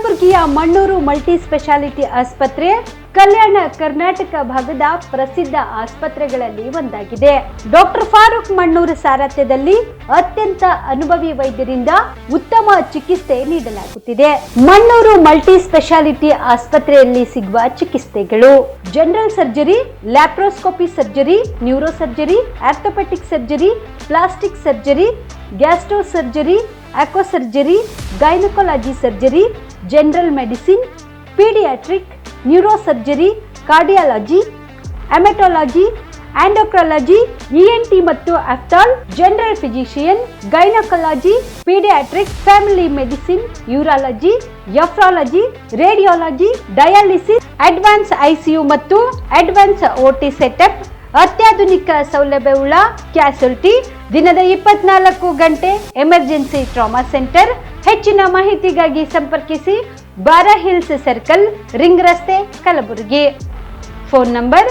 ಕಲಬುರಗಿಯ Mannur multi speciality ಆಸ್ಪತ್ರೆ ಕಲ್ಯಾಣ ಕರ್ನಾಟಕ ಭಾಗದ ಪ್ರಸಿದ್ಧ ಆಸ್ಪತ್ರೆಗಳಲ್ಲಿ ಒಂದಾಗಿದೆ. ಡಾಕ್ಟರ್ ಫಾರೂಕ್ ಮಣ್ಣೂರು ಸಾರಥ್ಯದಲ್ಲಿ ಅತ್ಯಂತ ಅನುಭವಿ ವೈದ್ಯರಿಂದ ಉತ್ತಮ ಚಿಕಿತ್ಸೆ ನೀಡಲಾಗುತ್ತಿದೆ. ಮಣ್ಣೂರು ಮಲ್ಟಿ ಸ್ಪೆಷಾಲಿಟಿ ಆಸ್ಪತ್ರೆಯಲ್ಲಿ ಸಿಗುವ ಚಿಕಿತ್ಸೆಗಳು: general surgery, laparoscopy surgery, neuro surgery, orthopaedic surgery, plastic surgery, gastro surgery, aqua surgery, gynaecology surgery, general medicine, paediatric, neuro surgery, cardiology, haematology, endocrinology, ENT ಮತ್ತು ophthal, general physician, gynaecology, paediatric, family medicine, urology, nephrology, radiology, dialysis, advance ICU ಮತ್ತು advance OT setup, ಅತ್ಯಾಧುನಿಕ ಸೌಲಭ್ಯವುಳ್ಳ ಕ್ಯಾಸುಲಿಟಿ, ದಿನದ 24 ಗಂಟೆ emergency trauma centre. ಹೆಚ್ಚಿನ ಮಾಹಿತಿಗಾಗಿ ಸಂಪರ್ಕಿಸಿ ಬಾರಾ hills circle, ring ರಸ್ತೆ, ಕಲಬುರಗಿ. Phone number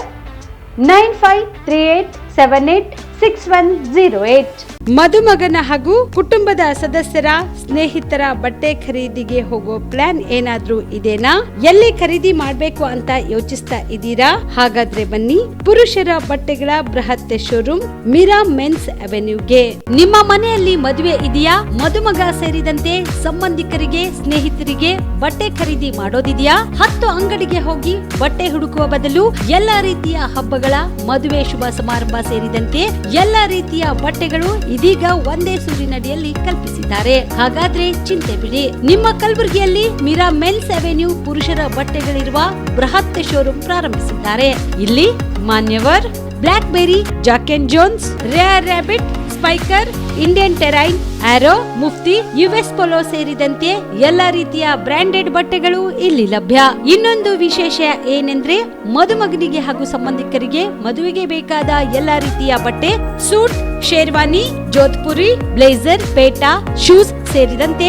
9538786108. ಮದುಮಗನ ಹಾಗೂ ಕುಟುಂಬದ ಸದಸ್ಯರ ಸ್ನೇಹಿತರ ಬಟ್ಟೆ ಖರೀದಿಗೆ ಹೋಗೋ ಪ್ಲಾನ್ ಏನಾದ್ರೂ ಇದೆನಾ? ಎಲ್ಲಿ ಖರೀದಿ ಮಾಡ್ಬೇಕು ಅಂತ ಯೋಚಿಸ್ತಾ ಇದ್ದೀರಾ? ಹಾಗಾದ್ರೆ ಬನ್ನಿ ಪುರುಷರ ಬಟ್ಟೆಗಳ ಬೃಹತ್ ಶೋರೂಮ್ ಮೀರಾ ಮೆನ್ಸ್ ಅವೆನ್ಯೂಗೆ. ನಿಮ್ಮ ಮನೆಯಲ್ಲಿ ಮದುವೆ ಇದೆಯಾ? ಮದುಮಗ ಸೇರಿದಂತೆ ಸಂಬಂಧಿಕರಿಗೆ, ಸ್ನೇಹಿತರಿಗೆ ಬಟ್ಟೆ ಖರೀದಿ ಮಾಡೋದಿದೆಯಾ? 10 ಅಂಗಡಿಗೆ ಹೋಗಿ ಬಟ್ಟೆ ಹುಡುಕುವ ಬದಲು ಎಲ್ಲಾ ರೀತಿಯ ಹಬ್ಬಗಳ, ಮದುವೆ, ಶುಭ ಸಮಾರಂಭ ಸೇರಿದಂತೆ ಎಲ್ಲಾ ರೀತಿಯ ಬಟ್ಟೆಗಳು ಇದೀಗ ಒಂದೇ ಸೂರಿನಡಿಯಲ್ಲಿ ಕಲ್ಪಿಸಿದ್ದಾರೆ. ಹಾಗಾದ್ರೆ ಚಿಂತೆ ಬಿಡಿ, ನಿಮ್ಮ ಕಲಬುರಗಿಯಲ್ಲಿ ಮೀರಾ ಮೆನ್ಸ್ ಅವೆನ್ಯೂ ಪುರುಷರ ಬಟ್ಟೆಗಳಿರುವ ಬೃಹತ್ ಶೋರೂಮ್ ಪ್ರಾರಂಭಿಸಿದ್ದಾರೆ. ಇಲ್ಲಿ Manyavar, Blackberry, Jack and Jones, Rare Rabbit, Spykar, Indian Terrain, Arrow, Mufti, US Polo ಸೇರಿದಂತೆ ಎಲ್ಲಾ ರೀತಿಯ ಬ್ರಾಂಡೆಡ್ ಬಟ್ಟೆಗಳು ಇಲ್ಲಿ ಲಭ್ಯ. ಇನ್ನೊಂದು ವಿಶೇಷ ಏನೆಂದ್ರೆ, ಮದುಮಗನಿಗೆ ಹಾಗೂ ಸಂಬಂಧಿಕರಿಗೆ ಮದುವೆಗೆ ಬೇಕಾದ ಎಲ್ಲಾ ರೀತಿಯ ಬಟ್ಟೆ, ಸೂಟ್, ಶೇರ್ವಾನಿ, ಜೋಧ್ಪುರಿ, ಬ್ಲೇಸರ್, ಪೇಟಾ, ಶೂಸ್ ಸೇರಿದಂತೆ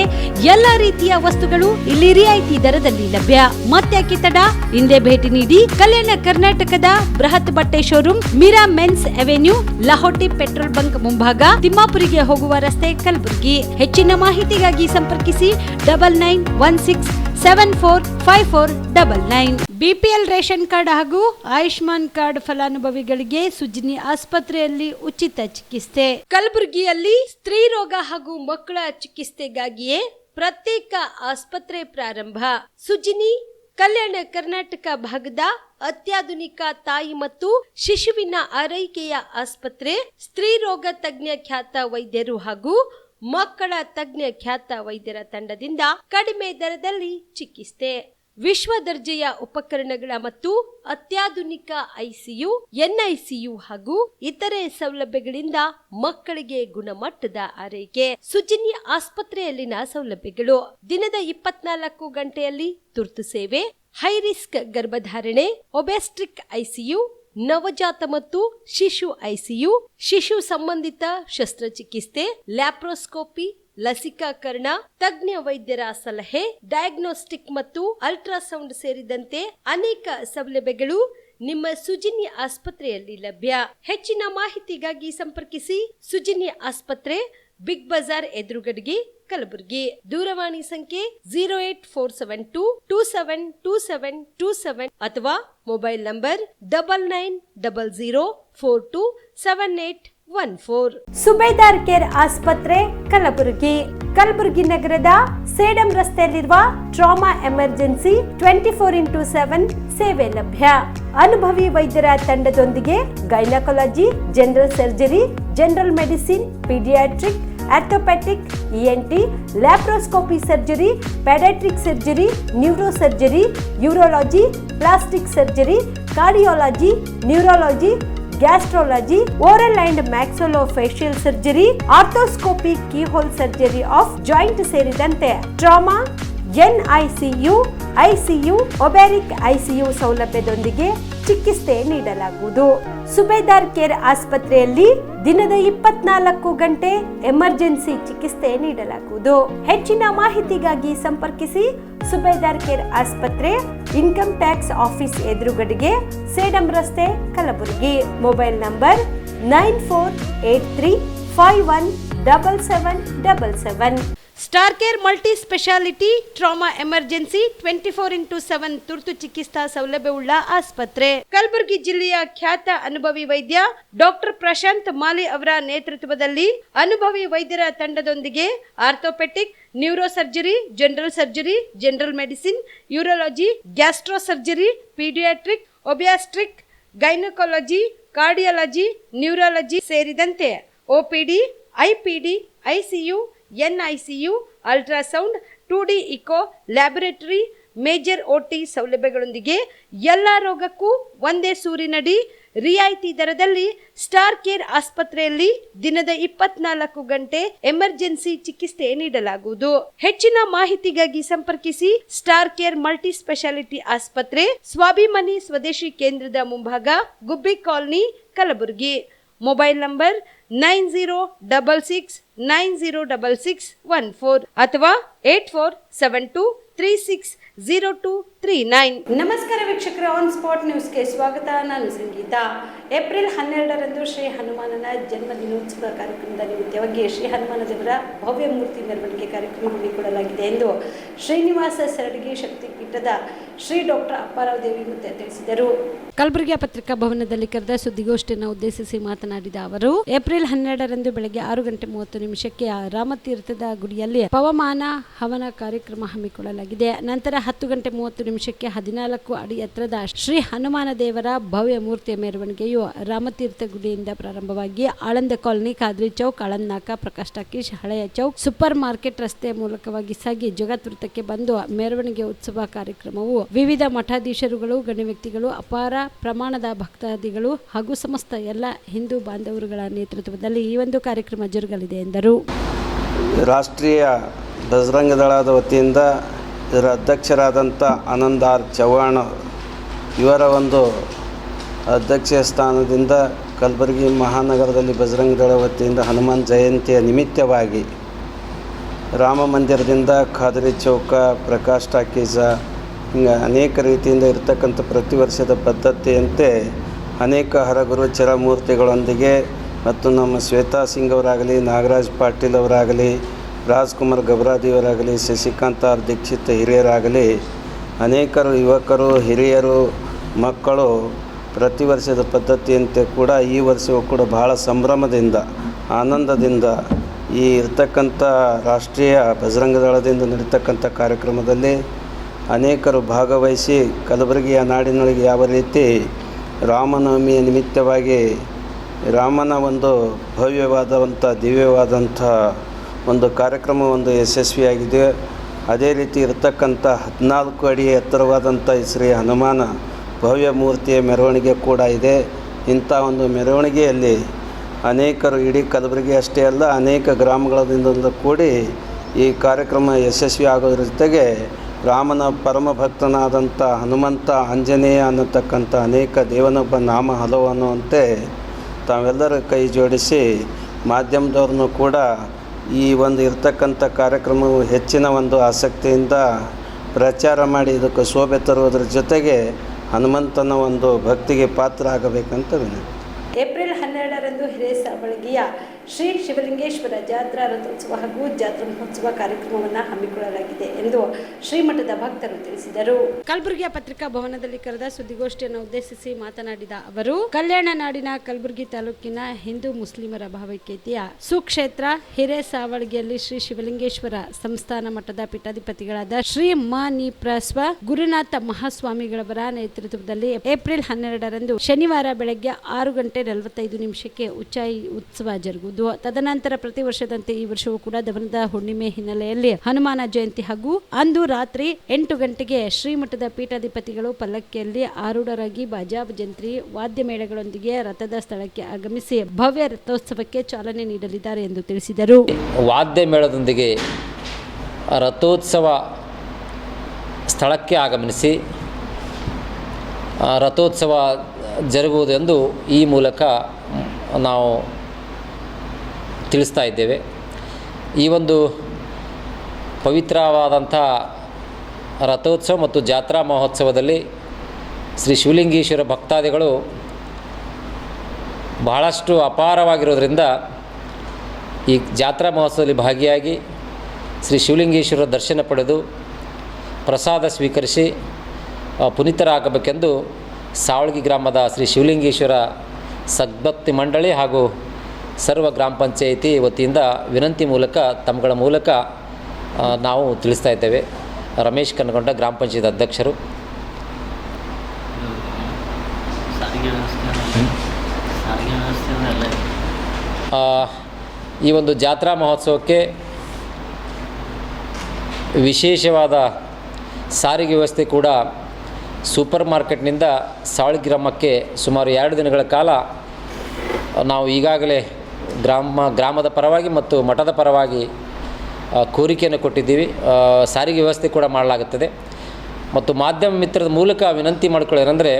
ಎಲ್ಲಾ ರೀತಿಯ ವಸ್ತುಗಳು ಇಲ್ಲಿ ರಿಯಾಯಿತಿ ದರದಲ್ಲಿ ಲಭ್ಯ. ಮತ್ತ್ಯಾಕೆ ತಡ, ಹಿಂದೆ ಭೇಟಿ ನೀಡಿ. ಕಲ್ಯಾಣ ಕರ್ನಾಟಕದ ಬೃಹತ್ ಬಟ್ಟೆ showroom Meera men's avenue, Lahoti petrol bunk ಮುಂಭಾಗ, ತಿಮ್ಮಾಪುರಿಗೆ ಹೋಗುವ ರಸ್ತೆ, ಕಲಬುರಗಿ. ಹೆಚ್ಚಿನ ಮಾಹಿತಿಗಾಗಿ ಸಂಪರ್ಕಿಸಿ 9916745499. ಬಿಪಿಎಲ್ ರೇಷನ್ ಕಾರ್ಡ್ ಹಾಗೂ ಆಯುಷ್ಮಾನ್ ಕಾರ್ಡ್ ಫಲಾನುಭವಿಗಳಿಗೆ ಸುಜ್ನಿ ಆಸ್ಪತ್ರೆಯಲ್ಲಿ ಉಚಿತ ಚಿಕಿತ್ಸೆ. ಕಲಬುರಗಿಯಲ್ಲಿ ಸ್ತ್ರೀ ರೋಗ ಹಾಗೂ ಮಕ್ಕಳ ಚಿಕಿತ್ಸೆಗಾಗಿಯೇ ಪ್ರತ್ಯೇಕ ಆಸ್ಪತ್ರೆ ಪ್ರಾರಂಭ. ಸುಜ್ನಿ ಕಲ್ಯಾಣ ಕರ್ನಾಟಕ ಭಾಗದ ಅತ್ಯಾಧುನಿಕ ತಾಯಿ ಮತ್ತು ಶಿಶುವಿನ ಆರೈಕೆಯ ಆಸ್ಪತ್ರೆ. ಸ್ತ್ರೀ ರೋಗ ತಜ್ಞ ಖ್ಯಾತ ವೈದ್ಯರು ಹಾಗೂ ಮಕ್ಕಳ ತಜ್ಞ ಖ್ಯಾತ ವೈದ್ಯರ ತಂಡದಿಂದ ಕಡಿಮೆ ದರದಲ್ಲಿ ಚಿಕಿತ್ಸೆ, ವಿಶ್ವ ದರ್ಜೆಯ ಉಪಕರಣಗಳ ಮತ್ತು ಅತ್ಯಾಧುನಿಕ ಐಸಿಯು, ಎನ್ಐಸಿಯು ಹಾಗೂ ಇತರೆ ಸೌಲಭ್ಯಗಳಿಂದ ಮಕ್ಕಳಿಗೆ ಗುಣಮಟ್ಟದ ಆರೈಕೆ. ಸುಜ್ನಿ ಆಸ್ಪತ್ರೆಯಲ್ಲಿನ ಸೌಲಭ್ಯಗಳು: ದಿನದ 24 ಗಂಟೆಯಲ್ಲಿ ತುರ್ತು ಸೇವೆ, ಹೈ ರಿಸ್ಕ್ ಗರ್ಭಧಾರಣೆ, ಒಬೆಸ್ಟ್ರಿಕ್ ಐಸಿಯು, ನವಜಾತ ಮತ್ತು ಶಿಶು ಐಸಿಯು, ಶಿಶು ಸಂಬಂಧಿತ ಶಸ್ತ್ರಚಿಕಿತ್ಸೆ, ಲ್ಯಾಪ್ರೋಸ್ಕೋಪಿ, ಲಸಿಕಾಕರಣ, ತಜ್ಞ ವೈದ್ಯರ ಸಲಹೆ, ಡಯಾಗ್ನೋಸ್ಟಿಕ್ ಮತ್ತು ಅಲ್ಟ್ರಾಸೌಂಡ್ ಸೇರಿದಂತೆ ಅನೇಕ ಸೌಲಭ್ಯಗಳು ನಿಮ್ಮ ಸುಜ್ನಿ ಆಸ್ಪತ್ರೆಯಲ್ಲಿ ಲಭ್ಯ. ಹೆಚ್ಚಿನ ಮಾಹಿತಿಗಾಗಿ ಸಂಪರ್ಕಿಸಿ ಸುಜ್ನಿ ಆಸ್ಪತ್ರೆ, ಬಿಗ್ ಬಜಾರ್ ಎದುರುಗಡೆಗೆ, ಕಲಬುರಗಿ. ದೂರವಾಣಿ ಸಂಖ್ಯೆ 08472272727 ಅಥವಾ ಮೊಬೈಲ್ ನಂಬರ್ 9900427814. ಸುಬೇದಾರ್ ಕೇರ್ ಆಸ್ಪತ್ರೆ, ಕಲಬುರಗಿ. ಕಲಬುರಗಿ ನಗರದ ಸೇಡಂ ರಸ್ತೆಯಲ್ಲಿರುವ ಟ್ರಾಮಾ ಎಮರ್ಜೆನ್ಸಿ 24x7 ಸೇವೆ ಲಭ್ಯ. ಅನುಭವಿ ವೈದ್ಯರ ತಂಡದೊಂದಿಗೆ gynaecology, general surgery, general medicine, paediatric, orthopaedic, ENT, laparoscopy surgery, paediatric surgery, neuro surgery, urology, plastic surgery, cardiology, neurology, gastrology, oral and maxillofacial surgery, arthroscopy, keyhole surgery of joint ಸೇರಿದಂತೆ trauma, NICU, ICU, ಒಬೆರಿಕ್ ICU ಸೌಲಭ್ಯದೊಂದಿಗೆ ಚಿಕಿತ್ಸೆ ನೀಡಲಾಗುವುದು. ಸುಬೇದಾರ್ care ಆಸ್ಪತ್ರೆಯಲ್ಲಿ ದಿನದ 24 ಗಂಟೆ emergency ಚಿಕಿತ್ಸೆ ನೀಡಲಾಗುವುದು. ಹೆಚ್ಚಿನ ಮಾಹಿತಿಗಾಗಿ ಸಂಪರ್ಕಿಸಿ ಸುಬೇದಾರ್ ಕೇರ್ ಆಸ್ಪತ್ರೆ, ಇನ್ಕಮ್ ಟ್ಯಾಕ್ಸ್ ಆಫೀಸ್ ಎದುರುಗಡೆಗೆ, ಸೇಡಂ ರಸ್ತೆ, Kalaburagi. Mobile number 9483517777. Star care multi speciality trauma emergency 24x7 ತುರ್ತು ಚಿಕಿತ್ಸಾ ಸೌಲಭ್ಯವುಳ್ಳ ಆಸ್ಪತ್ರೆ. ಕಲಬುರಗಿ ಜಿಲ್ಲೆಯ ಖ್ಯಾತ ಅನುಭವಿ ವೈದ್ಯ ಡಾಕ್ಟರ್ ಪ್ರಶಾಂತ್ ಮಾಲಿ ಅವರ ನೇತೃತ್ವದಲ್ಲಿ ಅನುಭವಿ ವೈದ್ಯರ ತಂಡದೊಂದಿಗೆ orthopaedic, neuro surgery, general medicine, urology, gastro surgery, paediatric, obstetric, gynaecology, cardiology, neurology ಸೇರಿದಂತೆ OPD, IPD, ICU, NICU, ultrasound, 2D echo, laboratory, major OT ಸೌಲಭ್ಯಗಳೊಂದಿಗೆ ಎಲ್ಲ ರೋಗಕ್ಕೂ ಒಂದೇ ಸೂರಿನಡಿ ರಿಯಾಯಿತಿ ದರದಲ್ಲಿ ಸ್ಟಾರ್ ಕೇರ್ ಆಸ್ಪತ್ರೆಯಲ್ಲಿ ದಿನದ 24 ಗಂಟೆ ಎಮರ್ಜೆನ್ಸಿ ಚಿಕಿತ್ಸೆ ನೀಡಲಾಗುವುದು. ಹೆಚ್ಚಿನ ಮಾಹಿತಿಗಾಗಿ ಸಂಪರ್ಕಿಸಿ ಸ್ಟಾರ್ ಕೇರ್ ಮಲ್ಟಿ ಸ್ಪೆಷಾಲಿಟಿ ಆಸ್ಪತ್ರೆ, ಸ್ವಾಭಿಮಾನಿ ಸ್ವದೇಶಿ ಕೇಂದ್ರದ ಮುಂಭಾಗ, ಗುಬ್ಬಿ ಕಾಲನಿ, ಕಲಬುರಗಿ. ಮೊಬೈಲ್ ನಂಬರ್ 9066906614 ಅಥವಾ 8472360239. ನಮಸ್ಕಾರ ವೀಕ್ಷಕರ, ಆನ್ ಸ್ಪಾಟ್ ನ್ಯೂಸ್ಗೆ ಸ್ವಾಗತ. ನಾನು ಸಂಗೀತ. ಏಪ್ರಿಲ್ 12ರಂದು ಶ್ರೀ ಹನುಮಾನನ ಜನ್ಮ ದಿನೋತ್ಸವ ಕಾರ್ಯಕ್ರಮದ ನಿಮಿತ್ತವಾಗಿ ಶ್ರೀ ಹನುಮಾನ ದೇವರ ಭವ್ಯ ಮೂರ್ತಿ ಮೆರವಣಿಗೆ ಕಾರ್ಯಕ್ರಮ ಹಮ್ಮಿಕೊಳ್ಳಲಾಗಿದೆ ಎಂದು ಶ್ರೀನಿವಾಸ ಸರಡಗಿ ಶಕ್ತಿಪೀಠದ ಶ್ರೀ ಡಾಕ್ಟರ್ ಅಪ್ಪಾರಾವ್ ದೇವಿ ಮುತ್ತೆ ತಿಳಿಸಿದರು. ಕಲಬುರಗಿಯ ಪತ್ರಿಕಾ ಭವನದಲ್ಲಿ ಕರೆದ ಸುದ್ದಿಗೋಷ್ಠಿಯನ್ನು ಉದ್ದೇಶಿಸಿ ಮಾತನಾಡಿದ ಅವರು, ಏಪ್ರಿಲ್ 12ರಂದು ಬೆಳಗ್ಗೆ 6:30 ರಾಮತೀರ್ಥದ ಗುಡಿಯಲ್ಲಿ ಪವಮಾನ ಹವನ ಕಾರ್ಯಕ್ರಮ ಹಮ್ಮಿಕೊಳ್ಳಲಾಗಿದೆ. ನಂತರ 10:30 14 ಅಡಿ ಎತ್ತರದ ಶ್ರೀ ಹನುಮಾನ ದೇವರ ಭವ್ಯ ಮೂರ್ತಿಯ ಮೆರವಣಿಗೆಯು ರಾಮತೀರ್ಥ ಗುಡಿಯಿಂದ ಪ್ರಾರಂಭವಾಗಿ ಆಳಂದ ಕಾಲನಿ, ಖಾದ್ರಿ ಚೌಕ್, ಆಳಂದ್ ನಾಕ, ಪ್ರಕಾಶ್ ಟಾಕೀಸ್, ಹಳೆಯ ಚೌಕ್, ಸೂಪರ್ ಮಾರ್ಕೆಟ್ ರಸ್ತೆಯ ಮೂಲಕವಾಗಿ ಸಾಗಿ ಜಗತ್ ವೃತ್ತಕ್ಕೆ ಬಂದು ಮೆರವಣಿಗೆ ಉತ್ಸವ ಕಾರ್ಯಕ್ರಮವು ವಿವಿಧ ಮಠಾಧೀಶರುಗಳು, ಗಣ್ಯ ವ್ಯಕ್ತಿಗಳು, ಅಪಾರ ಪ್ರಮಾಣದ ಭಕ್ತಾದಿಗಳು ಹಾಗೂ ಸಮಸ್ತ ಎಲ್ಲ ಹಿಂದೂ ಬಾಂಧವರುಗಳ ನೇತೃತ್ವದಲ್ಲಿ ಈ ಒಂದು ಕಾರ್ಯಕ್ರಮ ಜರುಗಲಿದೆ ಎಂದರು. ರಾಷ್ಟ್ರೀಯ ಬಜರಂಗ ದಳದ ವತಿಯಿಂದ ಇದರ ಅಧ್ಯಕ್ಷರಾದಂಥ ಆನಂದ್ ಆರ್ ಚವ್ಹಾಣ್ ಇವರ ಒಂದು ಅಧ್ಯಕ್ಷ ಸ್ಥಾನದಿಂದ ಕಲಬುರಗಿ ಮಹಾನಗರದಲ್ಲಿ ಬಜರಂಗ ದಳ ವತಿಯಿಂದ ಹನುಮಾನ್ ಜಯಂತಿಯ ನಿಮಿತ್ತವಾಗಿ ರಾಮ ಮಂದಿರದಿಂದ ಖಾದ್ರಿ ಚೌಕ, ಪ್ರಕಾಶ್ ಟಾಕೀಸ, ಹಿಂಗೆ ಅನೇಕ ರೀತಿಯಿಂದ ಇರತಕ್ಕಂಥ ಪ್ರತಿ ವರ್ಷದ ಪದ್ಧತಿಯಂತೆ ಅನೇಕ ಹರಗುರು ಚರಮೂರ್ತಿಗಳೊಂದಿಗೆ ಮತ್ತು ನಮ್ಮ ಶ್ವೇತಾ ಸಿಂಗ್ ಅವರಾಗಲಿ, ನಾಗರಾಜ್ ಪಾಟೀಲ್ ಅವರಾಗಲಿ, ರಾಜ್ಕುಮಾರ್ ಗಬ್ರಾದಿಯವರಾಗಲಿ, ಶಶಿಕಾಂತ್ ಆರ್ ದೀಕ್ಷಿತ್ ಹಿರಿಯರಾಗಲಿ, ಅನೇಕರು ಯುವಕರು, ಹಿರಿಯರು, ಮಕ್ಕಳು ಪ್ರತಿ ವರ್ಷದ ಪದ್ಧತಿಯಂತೆ ಕೂಡ ಈ ವರ್ಷವೂ ಕೂಡ ಬಹಳ ಸಂಭ್ರಮದಿಂದ, ಆನಂದದಿಂದ ಈ ಇರ್ತಕ್ಕಂಥ ರಾಷ್ಟ್ರೀಯ ಬಜರಂಗ ದಳದಿಂದ ನಡೀತಕ್ಕಂಥ ಕಾರ್ಯಕ್ರಮದಲ್ಲಿ ಅನೇಕರು ಭಾಗವಹಿಸಿ ಕಲಬುರಗಿಯ ನಾಡಿನೊಳಗೆ ಯಾವ ರೀತಿ ರಾಮನವಮಿಯ ನಿಮಿತ್ತವಾಗಿ ರಾಮನ ಒಂದು ಭವ್ಯವಾದಂಥ ದಿವ್ಯವಾದಂಥ ಒಂದು ಕಾರ್ಯಕ್ರಮ ಒಂದು ಯಶಸ್ವಿಯಾಗಿದೆ. ಅದೇ ರೀತಿ ಇರತಕ್ಕಂಥ 14 ಅಡಿ ಎತ್ತರವಾದಂಥ ಶ್ರೀ ಹನುಮಾನ ಭವ್ಯ ಮೂರ್ತಿಯ ಮೆರವಣಿಗೆ ಕೂಡ ಇದೆ. ಇಂಥ ಒಂದು ಮೆರವಣಿಗೆಯಲ್ಲಿ ಅನೇಕರು ಇಡೀ ಕಲಬುರಗಿ ಅಷ್ಟೇ ಅಲ್ಲ ಅನೇಕ ಗ್ರಾಮಗಳಿಂದ ಕೂಡಿ ಈ ಕಾರ್ಯಕ್ರಮ ಯಶಸ್ವಿ ಆಗೋದ್ರ ಜೊತೆಗೆ ರಾಮನ ಪರಮ ಭಕ್ತನಾದಂಥ ಹನುಮಂತ, ಆಂಜನೇಯ ಅನ್ನತಕ್ಕಂಥ ಅನೇಕ ದೇವನೊಬ್ಬ ನಾಮ ಹಲವು ಅನ್ನುವಂತೆ ತಾವೆಲ್ಲರೂ ಕೈ ಜೋಡಿಸಿ ಮಾಧ್ಯಮದವ್ರನ್ನೂ ಕೂಡ ಈ ಒಂದು ಇರ್ತಕ್ಕಂಥ ಕಾರ್ಯಕ್ರಮವು ಹೆಚ್ಚಿನ ಒಂದು ಆಸಕ್ತಿಯಿಂದ ಪ್ರಚಾರ ಮಾಡಿ ಇದಕ್ಕೆ ಶೋಭೆ ತರುವುದರ ಜೊತೆಗೆ ಹನುಮಂತನ ಒಂದು ಭಕ್ತಿಗೆ ಪಾತ್ರ ಆಗಬೇಕಂತ ವಿನಂತಿ. ಏಪ್ರಿಲ್ 12ರಂದು ಹಿರೇಸಾವಳಗಿಯ ಶ್ರೀ ಶಿವಲಿಂಗೇಶ್ವರ ಜಾತ್ರಾ ರಥೋತ್ಸವ ಹಾಗೂ ಜಾತ್ರಾ ಮಹೋತ್ಸವ ಕಾರ್ಯಕ್ರಮವನ್ನು ಹಮ್ಮಿಕೊಳ್ಳಲಾಗಿದೆ ಎಂದು ಶ್ರೀಮಠದ ಭಕ್ತರು ತಿಳಿಸಿದರು. ಕಲಬುರಗಿಯ ಪತ್ರಿಕಾ ಭವನದಲ್ಲಿ ಕರೆದ ಸುದ್ದಿಗೋಷ್ಠಿಯನ್ನು ಉದ್ದೇಶಿಸಿ ಮಾತನಾಡಿದ ಅವರು, ಕಲ್ಯಾಣ ನಾಡಿನ ಕಲಬುರಗಿ ತಾಲೂಕಿನ ಹಿಂದೂ ಮುಸ್ಲಿಮರ ಭಾವೈಕ್ಯತೆಯ ಸುಕ್ಷೇತ್ರ ಹಿರೇಸಾವಳಗಿಯಲ್ಲಿ ಶ್ರೀ ಶಿವಲಿಂಗೇಶ್ವರ ಸಂಸ್ಥಾನ ಮಠದ ಪೀಠಾಧಿಪತಿಗಳಾದ ಶ್ರೀ ಮಾನಿಪ್ರಸ್ವ ಗುರುನಾಥ ಮಹಾಸ್ವಾಮಿಗಳವರ ನೇತೃತ್ವದಲ್ಲಿ ಏಪ್ರಿಲ್ 12ರಂದು ಶನಿವಾರ ಬೆಳಗ್ಗೆ 6:45 ಉಚ್ಚಾಯಿ ಉತ್ಸವ ಜರುಗುವುದು. ತದನಂತರ ಪ್ರತಿ ವರ್ಷದಂತೆ ಈ ವರ್ಷವೂ ಕೂಡ ದವನದ ಹುಣ್ಣಿಮೆ ಹಿನ್ನೆಲೆಯಲ್ಲಿ ಹನುಮಾನ ಜಯಂತಿ ಹಾಗೂ ಅಂದು ರಾತ್ರಿ 8 ಗಂಟೆಗೆ ಶ್ರೀಮಠದ ಪೀಠಾಧಿಪತಿಗಳು ಪಲ್ಲಕ್ಕಿಯಲ್ಲಿ ಆರೂಢರಾಗಿ ಬಾಜಾ ಭಜಂತ್ರಿ ವಾದ್ಯ ಮೇಳಗಳೊಂದಿಗೆ ರಥದ ಸ್ಥಳಕ್ಕೆ ಆಗಮಿಸಿ ಭವ್ಯ ರಥೋತ್ಸವಕ್ಕೆ ಚಾಲನೆ ನೀಡಲಿದ್ದಾರೆ ಎಂದು ತಿಳಿಸಿದರು. ವಾದ್ಯ ಮೇಳದೊಂದಿಗೆ ರಥೋತ್ಸವ ಸ್ಥಳಕ್ಕೆ ಆಗಮಿಸಿ ರಥೋತ್ಸವ ಜರುಗುವುದೆಂದು ಈ ಮೂಲಕ ನಾವು ತಿಳಿಸ್ತಾ ಇದ್ದೇವೆ. ಈ ಒಂದು ಪವಿತ್ರವಾದಂಥ ರಥೋತ್ಸವ ಮತ್ತು ಜಾತ್ರಾ ಮಹೋತ್ಸವದಲ್ಲಿ ಶ್ರೀ ಶಿವಲಿಂಗೇಶ್ವರ ಭಕ್ತಾದಿಗಳು ಬಹಳಷ್ಟು ಅಪಾರವಾಗಿರೋದರಿಂದ ಈ ಜಾತ್ರಾ ಮಹೋತ್ಸವದಲ್ಲಿ ಭಾಗಿಯಾಗಿ ಶ್ರೀ ಶಿವಲಿಂಗೇಶ್ವರ ದರ್ಶನ ಪಡೆದು ಪ್ರಸಾದ ಸ್ವೀಕರಿಸಿ ಪುನೀತರಾಗಬೇಕೆಂದು ಸಾವಳಗಿ ಗ್ರಾಮದ ಶ್ರೀ ಶಿವಲಿಂಗೇಶ್ವರ ಸದ್ಭಕ್ತಿ ಮಂಡಳಿ ಹಾಗೂ ಸರ್ವ ಗ್ರಾಮ ಪಂಚಾಯಿತಿ ವತಿಯಿಂದ ವಿನಂತಿ ಮೂಲಕ ತಮ್ಮಗಳ ಮೂಲಕ ನಾವು ತಿಳಿಸ್ತಾ ಇದ್ದೇವೆ. ರಮೇಶ್ ಕನಗೊಂಡ ಗ್ರಾಮ ಪಂಚಾಯತ್ ಅಧ್ಯಕ್ಷರು. ಈ ಒಂದು ಜಾತ್ರಾ ಮಹೋತ್ಸವಕ್ಕೆ ವಿಶೇಷವಾದ ಸಾರಿಗೆ ವ್ಯವಸ್ಥೆ ಕೂಡ ಸೂಪರ್ ಮಾರ್ಕೆಟ್ನಿಂದ ಸಾವಳಗಿ ಗ್ರಾಮಕ್ಕೆ ಸುಮಾರು 2 ದಿನಗಳ ಕಾಲ ನಾವು ಈಗಾಗಲೇ ಗ್ರಾಮದ ಪರವಾಗಿ ಮತ್ತು ಮಠದ ಪರವಾಗಿ ಕೋರಿಕೆಯನ್ನು ಕೊಟ್ಟಿದ್ದೀವಿ. ಸಾರಿಗೆ ವ್ಯವಸ್ಥೆ ಕೂಡ ಮಾಡಲಾಗುತ್ತದೆ. ಮತ್ತು ಮಾಧ್ಯಮ ಮಿತ್ರದ ಮೂಲಕ ವಿನಂತಿ ಮಾಡಿಕೊಳ್ಳೋದಂದರೆ,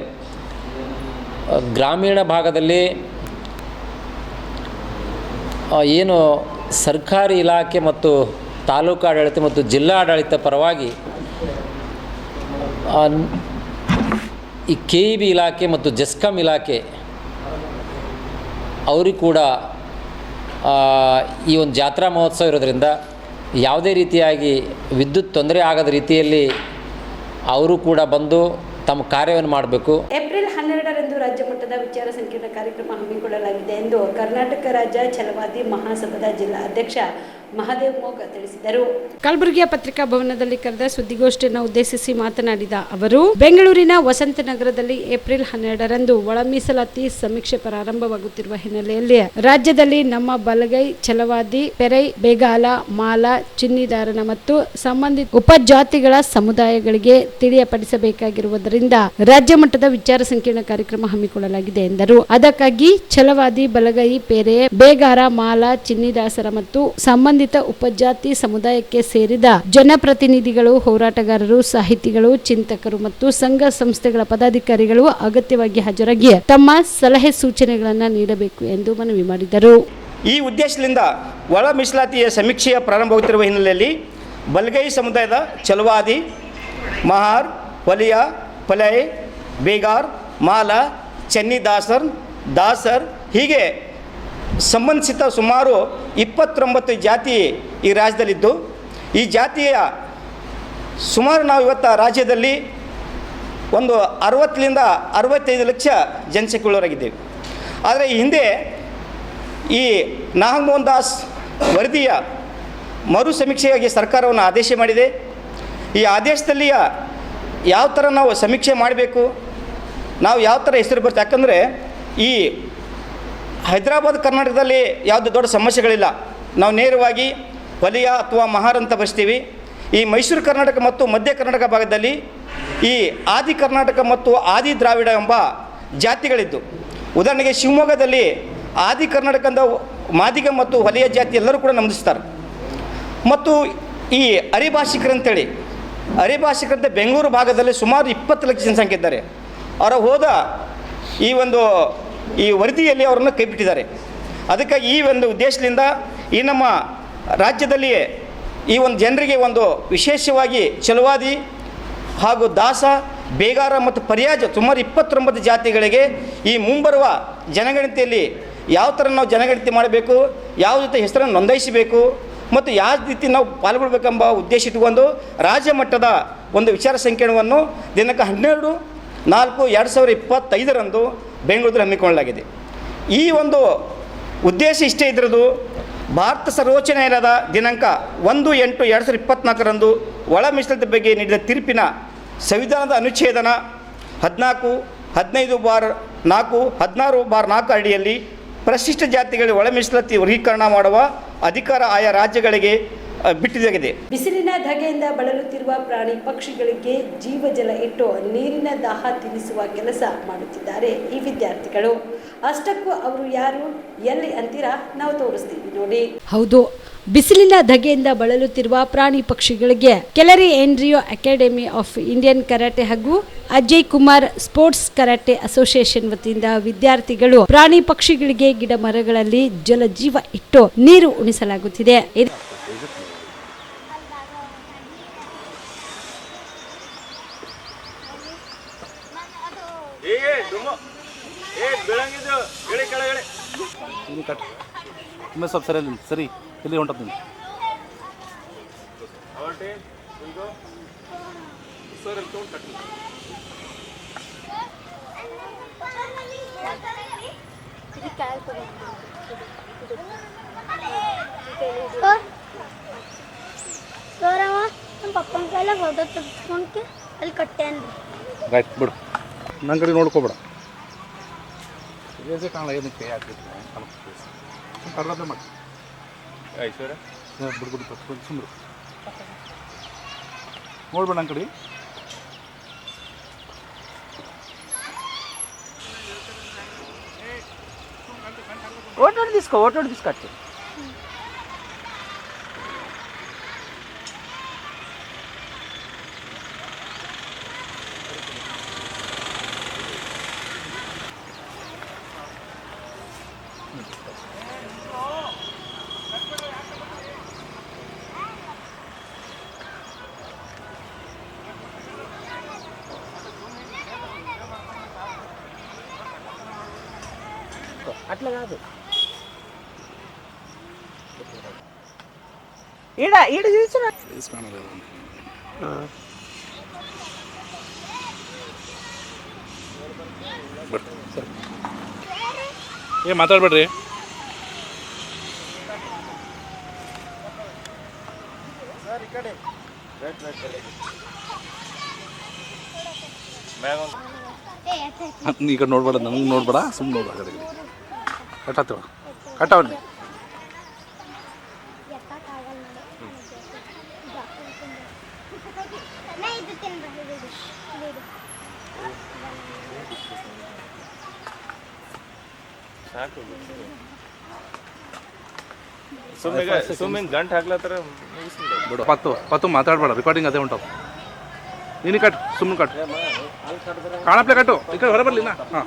ಗ್ರಾಮೀಣ ಭಾಗದಲ್ಲಿ ಏನು ಸರ್ಕಾರಿ ಇಲಾಖೆ ಮತ್ತು ತಾಲೂಕು ಆಡಳಿತ ಮತ್ತು ಜಿಲ್ಲಾ ಆಡಳಿತ ಪರವಾಗಿ ಈ KEB ಇಲಾಖೆ ಮತ್ತು ಜೆಸ್ಕಾಂ ಇಲಾಖೆ ಅವ್ರಿಗೆ ಕೂಡ ಈ ಒಂದು ಜಾತ್ರಾ ಮಹೋತ್ಸವ ಇರೋದರಿಂದ ಯಾವುದೇ ರೀತಿಯಾಗಿ ವಿದ್ಯುತ್ ತೊಂದರೆ ಆಗದ ರೀತಿಯಲ್ಲಿ ಅವರು ಕೂಡ ಬಂದು ತಮ್ಮ ಕಾರ್ಯವನ್ನು ಮಾಡಬೇಕು. ಏಪ್ರಿಲ್ 12ರಂದು ರಾಜ್ಯ ಮಟ್ಟದ ವಿಚಾರ ಸಂಕಿರಣ ಕಾರ್ಯಕ್ರಮ ಹಮ್ಮಿಕೊಳ್ಳಲಾಗಿದೆ ಎಂದು ಕರ್ನಾಟಕ ರಾಜ್ಯ ಛಲವಾದಿ ಮಹಾಸಭಾದ ಜಿಲ್ಲಾ ಅಧ್ಯಕ್ಷ ಮಹಾದೇವ್ ಮೋಗ ತಿಳಿಸಿದರು. ಕಲಬುರಗಿಯ ಪತ್ರಿಕಾ ಭವನದಲ್ಲಿ ಕರೆದ ಸುದ್ದಿಗೋಷ್ಠಿಯನ್ನು ಉದ್ದೇಶಿಸಿ ಮಾತನಾಡಿದ ಅವರು, ಬೆಂಗಳೂರಿನ ವಸಂತನಗರದಲ್ಲಿ ಏಪ್ರಿಲ್ 12ರಂದು ಒಳ ಮೀಸಲಾತಿ ಸಮೀಕ್ಷೆ ಪ್ರಾರಂಭವಾಗುತ್ತಿರುವ ಹಿನ್ನೆಲೆಯಲ್ಲಿ ರಾಜ್ಯದಲ್ಲಿ ನಮ್ಮ ಬಲಗೈ, ಛಲವಾದಿ, ಪೆರೈ, ಬೇಗಾಲ, ಮಾಲ, ಚಿನ್ನಿದಾರನ ಮತ್ತು ಸಂಬಂಧಿತ ಉಪಜಾತಿಗಳ ಸಮುದಾಯಗಳಿಗೆ ತಿಳಿಯಪಡಿಸಬೇಕಾಗಿರುವುದರಿಂದ ರಾಜ್ಯ ಮಟ್ಟದ ವಿಚಾರ ಸಂಕಿರಣ ಕಾರ್ಯಕ್ರಮ ಹಮ್ಮಿಕೊಳ್ಳಲಾಗಿದೆ ಎಂದರು. ಅದಕ್ಕಾಗಿ ಛಲವಾದಿ, ಬಲಗೈ, ಪೆರೆ, ಬೇಗಾರ, ಮಾಲ, ಚಿನ್ನಿದಾಸರ ಮತ್ತು ಸಂಬಂಧಿತ ಉಪಜಾತಿ ಸಮುದಾಯಕ್ಕೆ ಸೇರಿದ ಜನಪ್ರತಿನಿಧಿಗಳು, ಹೋರಾಟಗಾರರು, ಸಾಹಿತಿಗಳು, ಚಿಂತಕರು ಮತ್ತು ಸಂಘ ಸಂಸ್ಥೆಗಳ ಪದಾಧಿಕಾರಿಗಳು ಅಗತ್ಯವಾಗಿ ಹಾಜರಾಗಿ ತಮ್ಮ ಸಲಹೆ ಸೂಚನೆಗಳನ್ನು ನೀಡಬೇಕು ಎಂದು ಮನವಿ ಮಾಡಿದರು. ಈ ಉದ್ದೇಶದಿಂದ ಒಳ ಮೀಸಲಾತಿಯ ಸಮೀಕ್ಷೆಯ ಪ್ರಾರಂಭವಾಗುತ್ತಿರುವ ಹಿನ್ನೆಲೆಯಲ್ಲಿ ಬಲಗೈ ಸಮುದಾಯದ ಛಲವಾದಿ, ಮಹಾರ್, ವಲಿಯ, ಪಲೈ, ಬೇಗಾರ್, ಮಾಲ, ಚನ್ನಿದಾಸರ್, ದಾಸರ್ ಹೀಗೆ ಸಂಬಂಧಿಸಿದ ಸುಮಾರು 29 ಜಾತಿ ಈ ರಾಜ್ಯದಲ್ಲಿದ್ದು, ಈ ಜಾತಿಯ ಸುಮಾರು ನಾವು ಇವತ್ತು ರಾಜ್ಯದಲ್ಲಿ ಒಂದು 60ರಿಂದ 65 ಲಕ್ಷ ಜನಸಂಖ್ಯೆ ಉಳ್ಳವರಾಗಿದ್ದೇವೆ. ಆದರೆ ಈ ಹಿಂದೆ ಈ ನಾಗಮೋಹನ್ ದಾಸ್ ವರದಿಯ ಮರು ಸಮೀಕ್ಷೆಯಾಗಿ ಸರ್ಕಾರವನ್ನು ಆದೇಶ ಮಾಡಿದೆ. ಈ ಆದೇಶದಲ್ಲಿ ಯಾವ ಥರ ನಾವು ಸಮೀಕ್ಷೆ ಮಾಡಬೇಕು, ನಾವು ಯಾವ ಥರ ಹೆಸರು ಬರುತ್ತೆ, ಯಾಕಂದರೆ ಈ ಹೈದರಾಬಾದ್ ಕರ್ನಾಟಕದಲ್ಲಿ ಯಾವುದೇ ದೊಡ್ಡ ಸಮಸ್ಯೆಗಳಿಲ್ಲ. ನಾವು ನೇರವಾಗಿ ವಲಿಯ ಅಥವಾ ಮಹಾರ್ ಅಂತ ಬರ್ತೀವಿ. ಈ ಮೈಸೂರು ಕರ್ನಾಟಕ ಮತ್ತು ಮಧ್ಯ ಕರ್ನಾಟಕ ಭಾಗದಲ್ಲಿ ಈ ಆದಿ ಕರ್ನಾಟಕ ಮತ್ತು ಆದಿ ದ್ರಾವಿಡ ಎಂಬ ಜಾತಿಗಳಿದ್ದು, ಉದಾಹರಣೆಗೆ ಶಿವಮೊಗ್ಗದಲ್ಲಿ ಆದಿ ಕರ್ನಾಟಕದ ಮಾದಿಗ ಮತ್ತು ವಲಿಯ ಜಾತಿ ಎಲ್ಲರೂ ಕೂಡ ನಮೂದಿಸ್ತಾರೆ. ಮತ್ತು ಈ ಅರೆಭಾಷಿಕರಂತೇಳಿ ಅರೆಭಾಷಿಕರಂತೆ ಬೆಂಗಳೂರು ಭಾಗದಲ್ಲಿ ಸುಮಾರು 20 ಲಕ್ಷ ಜನಸಂಖ್ಯೆ ಇದ್ದಾರೆ. ಅವರ ಹೋದ ಈ ವರದಿಯಲ್ಲಿ ಅವರನ್ನು ಕೈಬಿಟ್ಟಿದ್ದಾರೆ. ಅದಕ್ಕಾಗಿ ಈ ಒಂದು ಉದ್ದೇಶದಿಂದ ಈ ನಮ್ಮ ರಾಜ್ಯದಲ್ಲಿಯೇ ಈ ಒಂದು ಜನರಿಗೆ ಒಂದು ವಿಶೇಷವಾಗಿ ಛಲವಾದಿ ಹಾಗೂ ದಾಸ, ಬೇಗಾರ ಮತ್ತು ಪರ್ಯಾಜ ಸುಮಾರು 29 ಜಾತಿಗಳಿಗೆ ಈ ಮುಂಬರುವ ಜನಗಣತಿಯಲ್ಲಿ ಯಾವ ಥರ ನಾವು ಜನಗಣತಿ ಮಾಡಬೇಕು, ಯಾವ ಜೊತೆ ಹೆಸರನ್ನು ನೋಂದಾಯಿಸಬೇಕು ಮತ್ತು ಯಾವ ರೀತಿ ನಾವು ಪಾಲ್ಗೊಳ್ಬೇಕೆಂಬ ಉದ್ದೇಶ ಇಟ್ಟುಕೊಂಡು ರಾಜ್ಯ ಮಟ್ಟದ ಒಂದು ವಿಚಾರ ಸಂಕಿರಣವನ್ನು ದಿನಾಂಕ 12/4/2025ರಂದು ಬೆಂಗಳೂರಲ್ಲಿ ಹಮ್ಮಿಕೊಳ್ಳಲಾಗಿದೆ. ಈ ಒಂದು ಉದ್ದೇಶ ಇಷ್ಟೇ ಇದ್ರದ್ದು, ಭಾರತ ಸರ್ವೋಚ್ಚ ನ್ಯಾಯಾಲಯದ ದಿನಾಂಕ 1/8/2024ರಂದು ಒಳ ಮೀಸಲಾತಿ ಬಗ್ಗೆ ನೀಡಿದ ತೀರ್ಪಿನ ಸಂವಿಧಾನದ ಅನುಚ್ಛೇದನ 14, 15/4, 16/4 ಅಡಿಯಲ್ಲಿ ಪರಿಶಿಷ್ಟ ಜಾತಿಗಳಿಗೆ ಒಳ ಮೀಸಲಾತಿ ವರ್ಗೀಕರಣ ಮಾಡುವ ಅಧಿಕಾರ ಆಯಾ ರಾಜ್ಯಗಳಿಗೆ ಬಿಟ್ಟಿದ್ದಾಗಿದೆ. ಬಿಸಿಲಿನ ಧಗೆಯಿಂದ ಬಳಲುತ್ತಿರುವ ಪ್ರಾಣಿ ಪಕ್ಷಿಗಳಿಗೆ ಜೀವಜಲ ಇಟ್ಟು ನೀರಿನ ದಾಹ ತೀರಿಸುವ ಕೆಲಸ ಮಾಡುತ್ತಿದ್ದಾರೆ ಈ ವಿದ್ಯಾರ್ಥಿಗಳು. ಅಷ್ಟಕ್ಕೂ ಅವರು ಯಾರು, ಎಲ್ಲಿ ಅಂತೀರಾ? ನಾವು ತೋರಿಸ್ತೀವಿ ನೋಡಿ. ಹೌದು, ಬಿಸಿಲಿನ ಧಗೆಯಿಂದ ಬಳಲುತ್ತಿರುವ ಪ್ರಾಣಿ ಪಕ್ಷಿಗಳಿಗೆ ಕೆಲರಿ ಎಂಡ್ರಿಯೋ ಅಕಾಡೆಮಿ ಆಫ್ ಇಂಡಿಯನ್ ಕರಾಟೆ ಹಾಗೂ Ajay Kumar sports karate association ವತಿಯಿಂದ ವಿದ್ಯಾರ್ಥಿಗಳು ಪ್ರಾಣಿ ಪಕ್ಷಿಗಳಿಗೆ ಗಿಡ ಮರಗಳಲ್ಲಿ ಜಲ ಜೀವ ಇಟ್ಟು ನೀರು ಉಣಿಸಲಾಗುತ್ತಿದೆ. ಸ್ವಲ್ಪ ಸರಿ ಇಲ್ಲಿ ಹೊಂಟದ ನಮ್ಮ ಪಪ್ಪನ ಕೈಲ ಫೋಟೋ ತೆಗೆಸ್ಕೊಂಡ್ಕೆ ಅಲ್ಲಿ ಕಟ್ಟೇನ್ರಿ. ರೈಟ್ ಬಿಡು, ನನ್ನ ಕಡೆ ನೋಡ್ಕೊಬೇಡ. ಏಸೆ ಕಾಣಲ್ಲ, ಏನಕ್ಕೆ ಕೈ ಹಾಕಿತ್ತು ಕರ್ನಾಟಕ ಮಾಡಿ ಐಶ್ವರ್ಯ ಬಿಡ್ಬಿಡು ಸುಮ್ಮರು ನೋಡ್ಬೇಡ ನನ್ನ ಕಡೆ. ఓటోడు తీసుకొచ్చి అట్లా కాదు, ఈడ తీసుకురా. ಏ ಮಾತಾಡ್ಬೇಡ್ರಿ. ಈ ಕಡೆ ನೋಡ್ಬೇಡ, ನನಗೆ ನೋಡ್ಬೇಡ, ಸುಮ್ಮನೆ ನೋಡ್ಬೇಡ. ಕಡೆಗೆ ಕಟ್ಟಾಗ್ತವ ಕಟ್ಟಾವಲ್ಲಿ ಸುಮ್ಮನೆ ಗಂಟು ಹಾಕ್ಲತ್ತಾರ. ಬಿಡು, ಪತ್ತು ಮಾತಾಡ್ಬೇಡ, ರೆಕಾರ್ಡಿಂಗ್ ಅದೇ ಉಂಟು. ನೀನು ಕಟ್ಟು, ಸುಮ್ಮನೆ ಕಟ್ಟು, ಕಾಣಪ್ಲೆ ಕಟ್ಟು. ಈ ಕಡೆ ಹೊರ ಬರಲಿಲ್ಲ. ಹಾಂ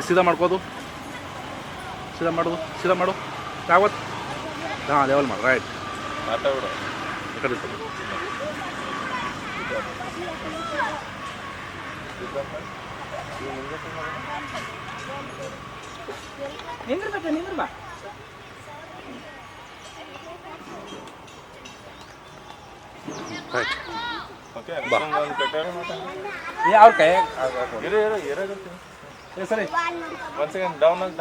ಸೀದಾ ಮಾಡ್ಕೋದು, ಸೀದಾ ಮಾಡು ಯಾವತ್ತು. ಹಾಂ ಲೆವೆಲ್ ಮಾಡು. ರೈಟ್ ಮಾತಾಡ ಈ ಕಡೆ ನಿಂದ್ರ ಬಾ. ರೈಟ್ ಅವ್ರ ಕೈ ಸರಿ ಒಂದ್ ಸೆಕೆಂಡ್ ಡೌನ್ ಆಗಿ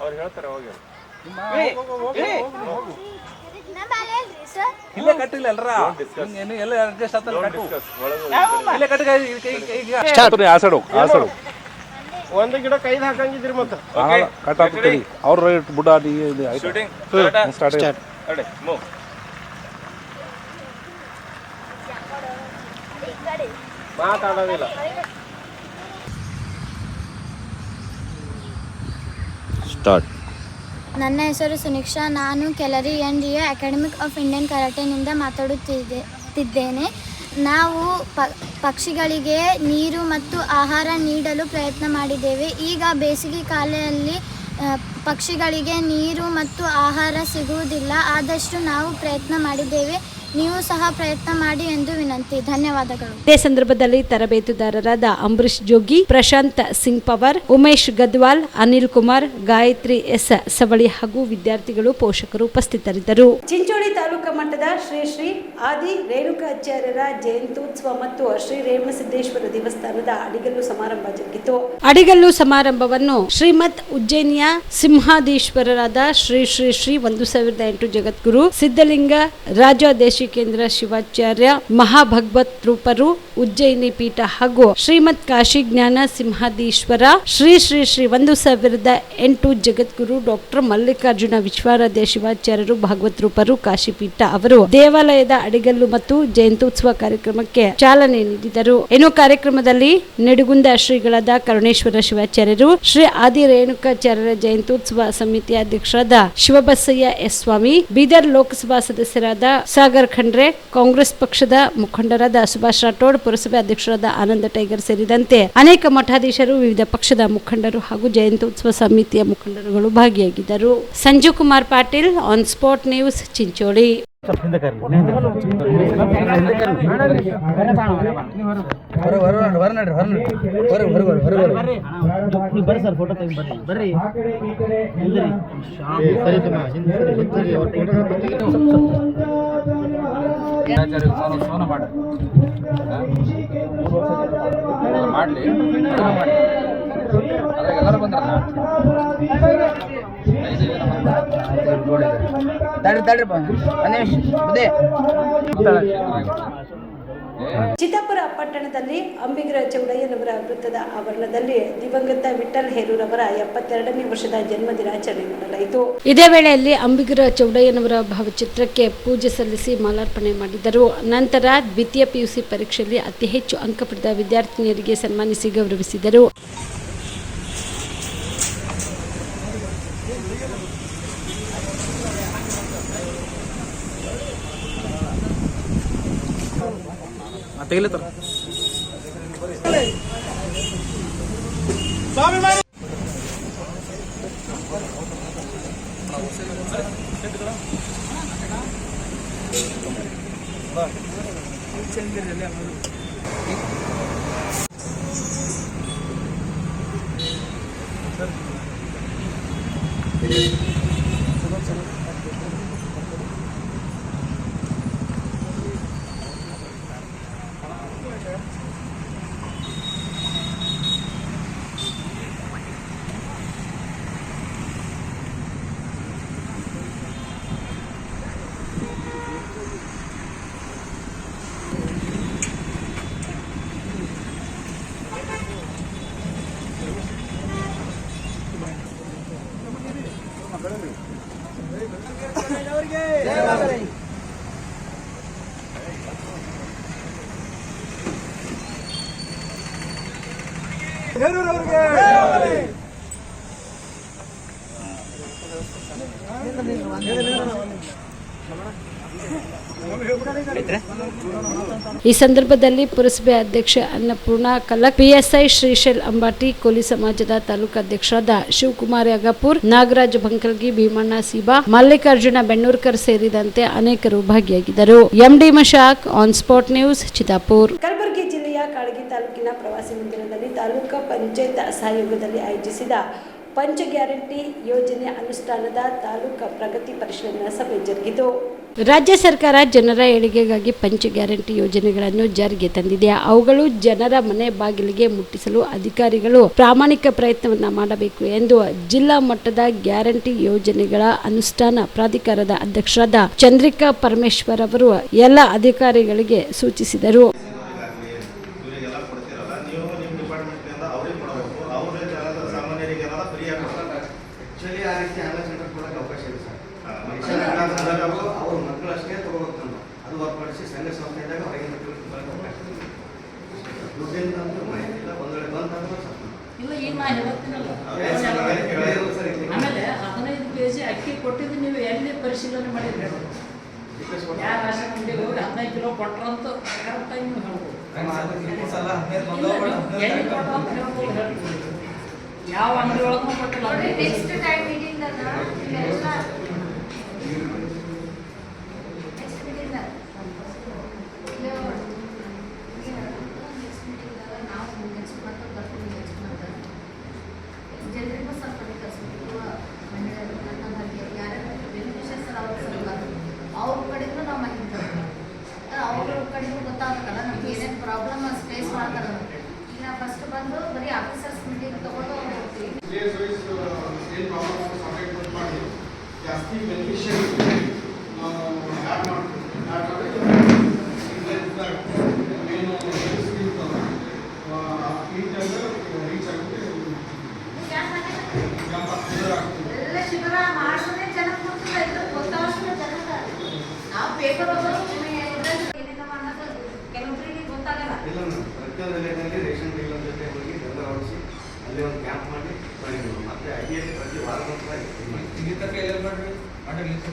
ಅವ್ರು ಹೇಳ್ತಾರೆ. ಹೋಗಿ ಇಲ್ಲೇ ಕಟ್ಟಿಲ್ಲ ಅಲ್ರ, ಎಲ್ಲ ಅಡ್ಜಸ್ಟ್ ಆಗ್ತದೆ. ಇಲ್ಲೇ ಕಟ್ಟಿಗೆ ಆಸಡು ಒಂದು ಗಿಡ ಕೈದು ಹಾಕಂಗಿದ್ರಿ ಮತ್ತೆ ಕಟ್ ಆಗ್ತದೆ. ಅವ್ರ ರೈಟ್ ಬುಡ ಸ್ಟಾರ್ಟ್ ಮೂವ್. ಮಾತಾಡೋದಿಲ್ಲ. ಸ್ಟಾರ್ಟ್. ನನ್ನ ಹೆಸರು ಸುನಿಕ್ಷಾ. ನಾನು ಕೆಲರಿ NDA ಅಕಾಡೆಮಿಕ್ ಆಫ್ ಇಂಡಿಯನ್ ಕರಾಟೆನಿಂದ ಮಾತಾಡುತ್ತಿದ್ದೇನೆ. ನಾವು ಪಕ್ಷಿಗಳಿಗೆ ನೀರು ಮತ್ತು ಆಹಾರ ನೀಡಲು ಪ್ರಯತ್ನ ಮಾಡಿದ್ದೇವೆ. ಈಗ ಬೇಸಿಗೆ ಕಾಲದಲ್ಲಿ ಪಕ್ಷಿಗಳಿಗೆ ನೀರು ಮತ್ತು ಆಹಾರ ಸಿಗುವುದಿಲ್ಲ. ಆದಷ್ಟು ನಾವು ಪ್ರಯತ್ನ ಮಾಡಿದ್ದೇವೆ. ನೀವು ಸಹ ಪ್ರಯತ್ನ ಮಾಡಿ ಎಂದು ವಿನಂತಿ. ಧನ್ಯವಾದಗಳು. ಇದೇ ಸಂದರ್ಭದಲ್ಲಿ ತರಬೇತುದಾರರಾದ ಅಂಬರೀಶ್ ಜೋಗಿ, ಪ್ರಶಾಂತ್ ಸಿಂಗ್ ಪವರ್, ಉಮೇಶ್ ಗದ್ವಾಲ್, ಅನಿಲ್ ಕುಮಾರ್, ಗಾಯತ್ರಿ ಎಸ್ ಸವಳಿ ಹಾಗೂ ವಿದ್ಯಾರ್ಥಿಗಳು, ಪೋಷಕರು ಉಪಸ್ಥಿತರಿದ್ದರು. ಚಿಂಚೋಳಿ ತಾಲೂಕು ಮಟ್ಟದ ಶ್ರೀ ಶ್ರೀ ಆದಿ ರೇಣುಕಾಚಾರ್ಯರ ಜಯಂತ್ಯೋತ್ಸವ ಮತ್ತು ಶ್ರೀ ರೇವಣಸಿದ್ದೇಶ್ವರ ದೇವಸ್ಥಾನದ ಅಡಿಗಲ್ಲು ಸಮಾರಂಭ ಜರುಗಿತು. ಅಡಿಗಲ್ಲು ಸಮಾರಂಭವನ್ನು ಶ್ರೀಮತ್ ಉಜ್ಜಯಿನಿಯ ಸಿಂಹಾದೀಶ್ವರರಾದ ಶ್ರೀ ಶ್ರೀ ಶ್ರೀ 1008 ಜಗದ್ಗುರು ಸಿದ್ಧಲಿಂಗ ರಾಜಾದೇಶಿಕೇಂದ್ರ ಶಿವಾಚಾರ್ಯ ಮಹಾಭಗವತ್ ರೂಪರು, ಉಜ್ಜಯಿನಿ ಪೀಠ ಹಾಗೂ ಶ್ರೀಮತ್ ಕಾಶಿ ಜ್ಞಾನ ಸಿಂಹಾದೀಶ್ವರ ಶ್ರೀ ಶ್ರೀ ಶ್ರೀ 1008 ಜಗದ್ಗುರು ಡಾಕ್ಟರ್ ಮಲ್ಲಿಕಾರ್ಜುನ ವಿಶ್ವಾರಾಧ್ಯ ಶಿವಾಚಾರ್ಯರು ಭಾಗವತ್ ರೂಪರು ಕಾಶಿಪೀಠ ಅವರು ದೇವಾಲಯದ ಅಡಿಗಲ್ಲು ಮತ್ತು ಜಯಂತ್ಯೋತ್ಸವ ಕಾರ್ಯಕ್ರಮಕ್ಕೆ ಚಾಲನೆ ನೀಡಿದರು. ಇನ್ನು ಕಾರ್ಯಕ್ರಮದಲ್ಲಿ ನಿಡುಗುಂದ ಶ್ರೀಗಳಾದ ಕರುಣೇಶ್ವರ ಶಿವಾಚಾರ್ಯರು, ಶ್ರೀ ಆದಿ ರೇಣುಕಾಚಾರ್ಯರ ಜಯಂತ್ಯೋತ್ಸವ ಸಮಿತಿಯ ಅಧ್ಯಕ್ಷರಾದ ಶಿವಬಸಯ್ಯ ಎಸ್ ಸ್ವಾಮಿ, ಬೀದರ್ ಲೋಕಸಭಾ ಸದಸ್ಯರಾದ ಸಾಗರ್ ಖಂಡ್ರೆ, ಕಾಂಗ್ರೆಸ್ ಪಕ್ಷದ ಮುಖಂಡರಾದ ಸುಭಾಷ್ ರಾಠೋಡ್, ಪುರಸಭೆ ಅಧ್ಯಕ್ಷರಾದ ಆನಂದ ಟೈಗರ್ ಸೇರಿದಂತೆ ಅನೇಕ ಮಠಾಧೀಶರು, ವಿವಿಧ ಪಕ್ಷದ ಮುಖಂಡರು ಹಾಗೂ ಜಯಂತ್ಯೋತ್ಸವ ಸಮಿತಿಯ ಮುಖಂಡರುಗಳು ಭಾಗಿಯಾಗಿದ್ದರು. Sanjeev Kumar Patil, on spot news, Chincholi. Chittapur ಪಟ್ಟಣದಲ್ಲಿ ಅಂಬಿಗರ ಚೌಡಯ್ಯನವರ ವೃತ್ತದ ಆವರಣದಲ್ಲಿ ದಿವಂಗತ ವಿಠ್ಠಲ್ ಹೇರೂರವರ 72ನೇ ವರ್ಷದ ಜನ್ಮ ದಿನಾಚರಣೆ ಮಾಡಲಾಯಿತು. ಇದೇ ವೇಳೆಯಲ್ಲಿ ಅಂಬಿಗರ ಚೌಡಯ್ಯನವರ ಭಾವಚಿತ್ರಕ್ಕೆ ಪೂಜೆ ಸಲ್ಲಿಸಿ ಮಾಲಾರ್ಪಣೆ ಮಾಡಿದರು. ನಂತರ ದ್ವಿತೀಯ ಪಿಯುಸಿ ಪರೀಕ್ಷೆಯಲ್ಲಿ ಅತಿ ಹೆಚ್ಚು ಅಂಕ ಪಡೆದ ವಿದ್ಯಾರ್ಥಿನಿಯರಿಗೆ ಸನ್ಮಾನಿಸಿ ಗೌರವಿಸಿದರು. ಈ ಸಂದರ್ಭದಲ್ಲಿ ಪುರಸಭೆ ಅಧ್ಯಕ್ಷೆ ಅನ್ನಪೂರ್ಣ ಕಲಕ್, ಪಿಎಸ್ಐ ಶ್ರೀಶೈಲ್ ಅಂಬಾಟಿ, ಕೋಲಿ ಸಮಾಜದ ತಾಲೂಕು ಅಧ್ಯಕ್ಷರಾದ ಶಿವಕುಮಾರ್ ಯಗಾಪುರ್, ನಾಗರಾಜ್ ಬಂಕಲ್ಗಿ, ಭೀಮಣ್ಣ ಸೀಬಾ, ಮಲ್ಲಿಕಾರ್ಜುನ ಬೆಣ್ಣೂರ್ಕರ್ ಸೇರಿದಂತೆ ಅನೇಕರು ಭಾಗಿಯಾಗಿದ್ದರು. MD Mashak, on spot news, Chittapur. Kalaburagi ಜಿಲ್ಲೆಯ ಕಾಳಗಿ ತಾಲೂಕಿನ ಪ್ರವಾಸಿ ಮಂದಿರದಲ್ಲಿ ತಾಲೂಕು ಪಂಚಾಯತ್ ಸಹಯೋಗದಲ್ಲಿ ಆಯೋಜಿಸಿದ ಪಂಚ ಗ್ಯಾರಂಟಿ ಯೋಜನೆ ಅನುಷ್ಠಾನದ ತಾಲೂಕು ಪ್ರಗತಿ ಪರಿಶೀಲನಾ ಸಭೆ ಜರುಗಿತು. ರಾಜ್ಯ ಸರ್ಕಾರ ಜನರ ಏಳಿಗೆಗಾಗಿ ಪಂಚ ಗ್ಯಾರಂಟಿ ಯೋಜನೆಗಳನ್ನು ಜಾರಿಗೆ ತಂದಿದೆ. ಅವುಗಳು ಜನರ ಮನೆ ಬಾಗಿಲಿಗೆ ಮುಟ್ಟಿಸಲು ಅಧಿಕಾರಿಗಳು ಪ್ರಾಮಾಣಿಕ ಪ್ರಯತ್ನವನ್ನ ಮಾಡಬೇಕು ಎಂದು ಜಿಲ್ಲಾ ಮಟ್ಟದ ಗ್ಯಾರಂಟಿ ಯೋಜನೆಗಳ ಅನುಷ್ಠಾನ ಪ್ರಾಧಿಕಾರದ ಅಧ್ಯಕ್ಷರಾದ ಚಂದ್ರಿಕಾ ಪರಮೇಶ್ವರ್ ಅವರು ಎಲ್ಲ ಅಧಿಕಾರಿಗಳಿಗೆ ಸೂಚಿಸಿದರು. ಆಮೇಲೆ 15 kg ಅಕ್ಕಿ ಕೊಟ್ಟಿದ್ದು ನೀವು ಎಲ್ಲಿ ಪರಿಶೀಲನೆ ಮಾಡಿದ್ರೆ ಯಾರು ರಾಷನ್ ಅಂಗಡಿಗೆ ಹೋಗಿ 15 ಕಿಲೋ ಕೊಟ್ರಂತ ಕರೆಕ್ಟಾಗಿ ನೀವು ಹೇಳ್ಬೋದು. ಯಾವ ಅಂಗಡಿ ಒಳಗೂ ಕೊಟ್ಟಿಲ್ಲ. ಅವ್ರ ಕಡೆಗೂ ನಾವು ಅವ್ರ ಕಡೆಗೂ ಗೊತ್ತಾಗುತ್ತಲ್ಲ ನಮ್ಗೆ ಏನೇನು ಪ್ರಾಬ್ಲಮ್ ಫೇಸ್ ಮಾಡ್ತಾರೆ. ಈಗ ಫಸ್ಟ್ ಬಂದು ಬರೀ ಆಫೀಸರ್ಸ್ ಮೀಟಿಂಗ್ ತಗೊಂಡು ಹೋಗ್ತೀವಿ. ಜಾಸ್ತಿ ಬೆನಿಫಿಷಿಯರಿ ನಾವು ಆ್ಯಡ್ ಮಾಡ್ತೀವಿ. ರೀಚ್ ಆಗುತ್ತೆ ಎಲ್ಲ ಶಿಬಿರ ಮಾಡೋದೇ ಜನಕ್ಕೆ ಗೊತ್ತಿಲ್ಲ. ಇದು ಗೊತ್ತಾಗೋಷ್ಟು ಜನಕ್ಕೆ ನಾವು ಪೇಪರ್ ಏನೇನು ಮಾಡೋದು ಕೆಲವೊಬ್ಬರಿಗೆ ಗೊತ್ತಾಗಲ್ಲ. ಇಲ್ಲ ಪ್ರತಿಯೊಂದು ಜಿಲ್ಲೆಯಲ್ಲಿ ರೇಷನ್ ಡೀಲರ್ ಜೊತೆ ಹೋಗಿ ಎಲ್ಲ ಹೊಡಿಸಿ ಅಲ್ಲಿ ಒಂದು ಕ್ಯಾಂಪ್ ಮಾಡಿ ಮಾಡಿದ್ವಿ. ಮತ್ತೆ ಐಡಿಯಲ್ಲಿ ಪ್ರತಿ ವಾರ ಮಾತ್ರ ಇಲ್ಲಿ ತನಕ ಎಲ್ಲ ಮಾಡಿರಿ ಮಾಡಿ ನೆಕ್ಸ್ಟ್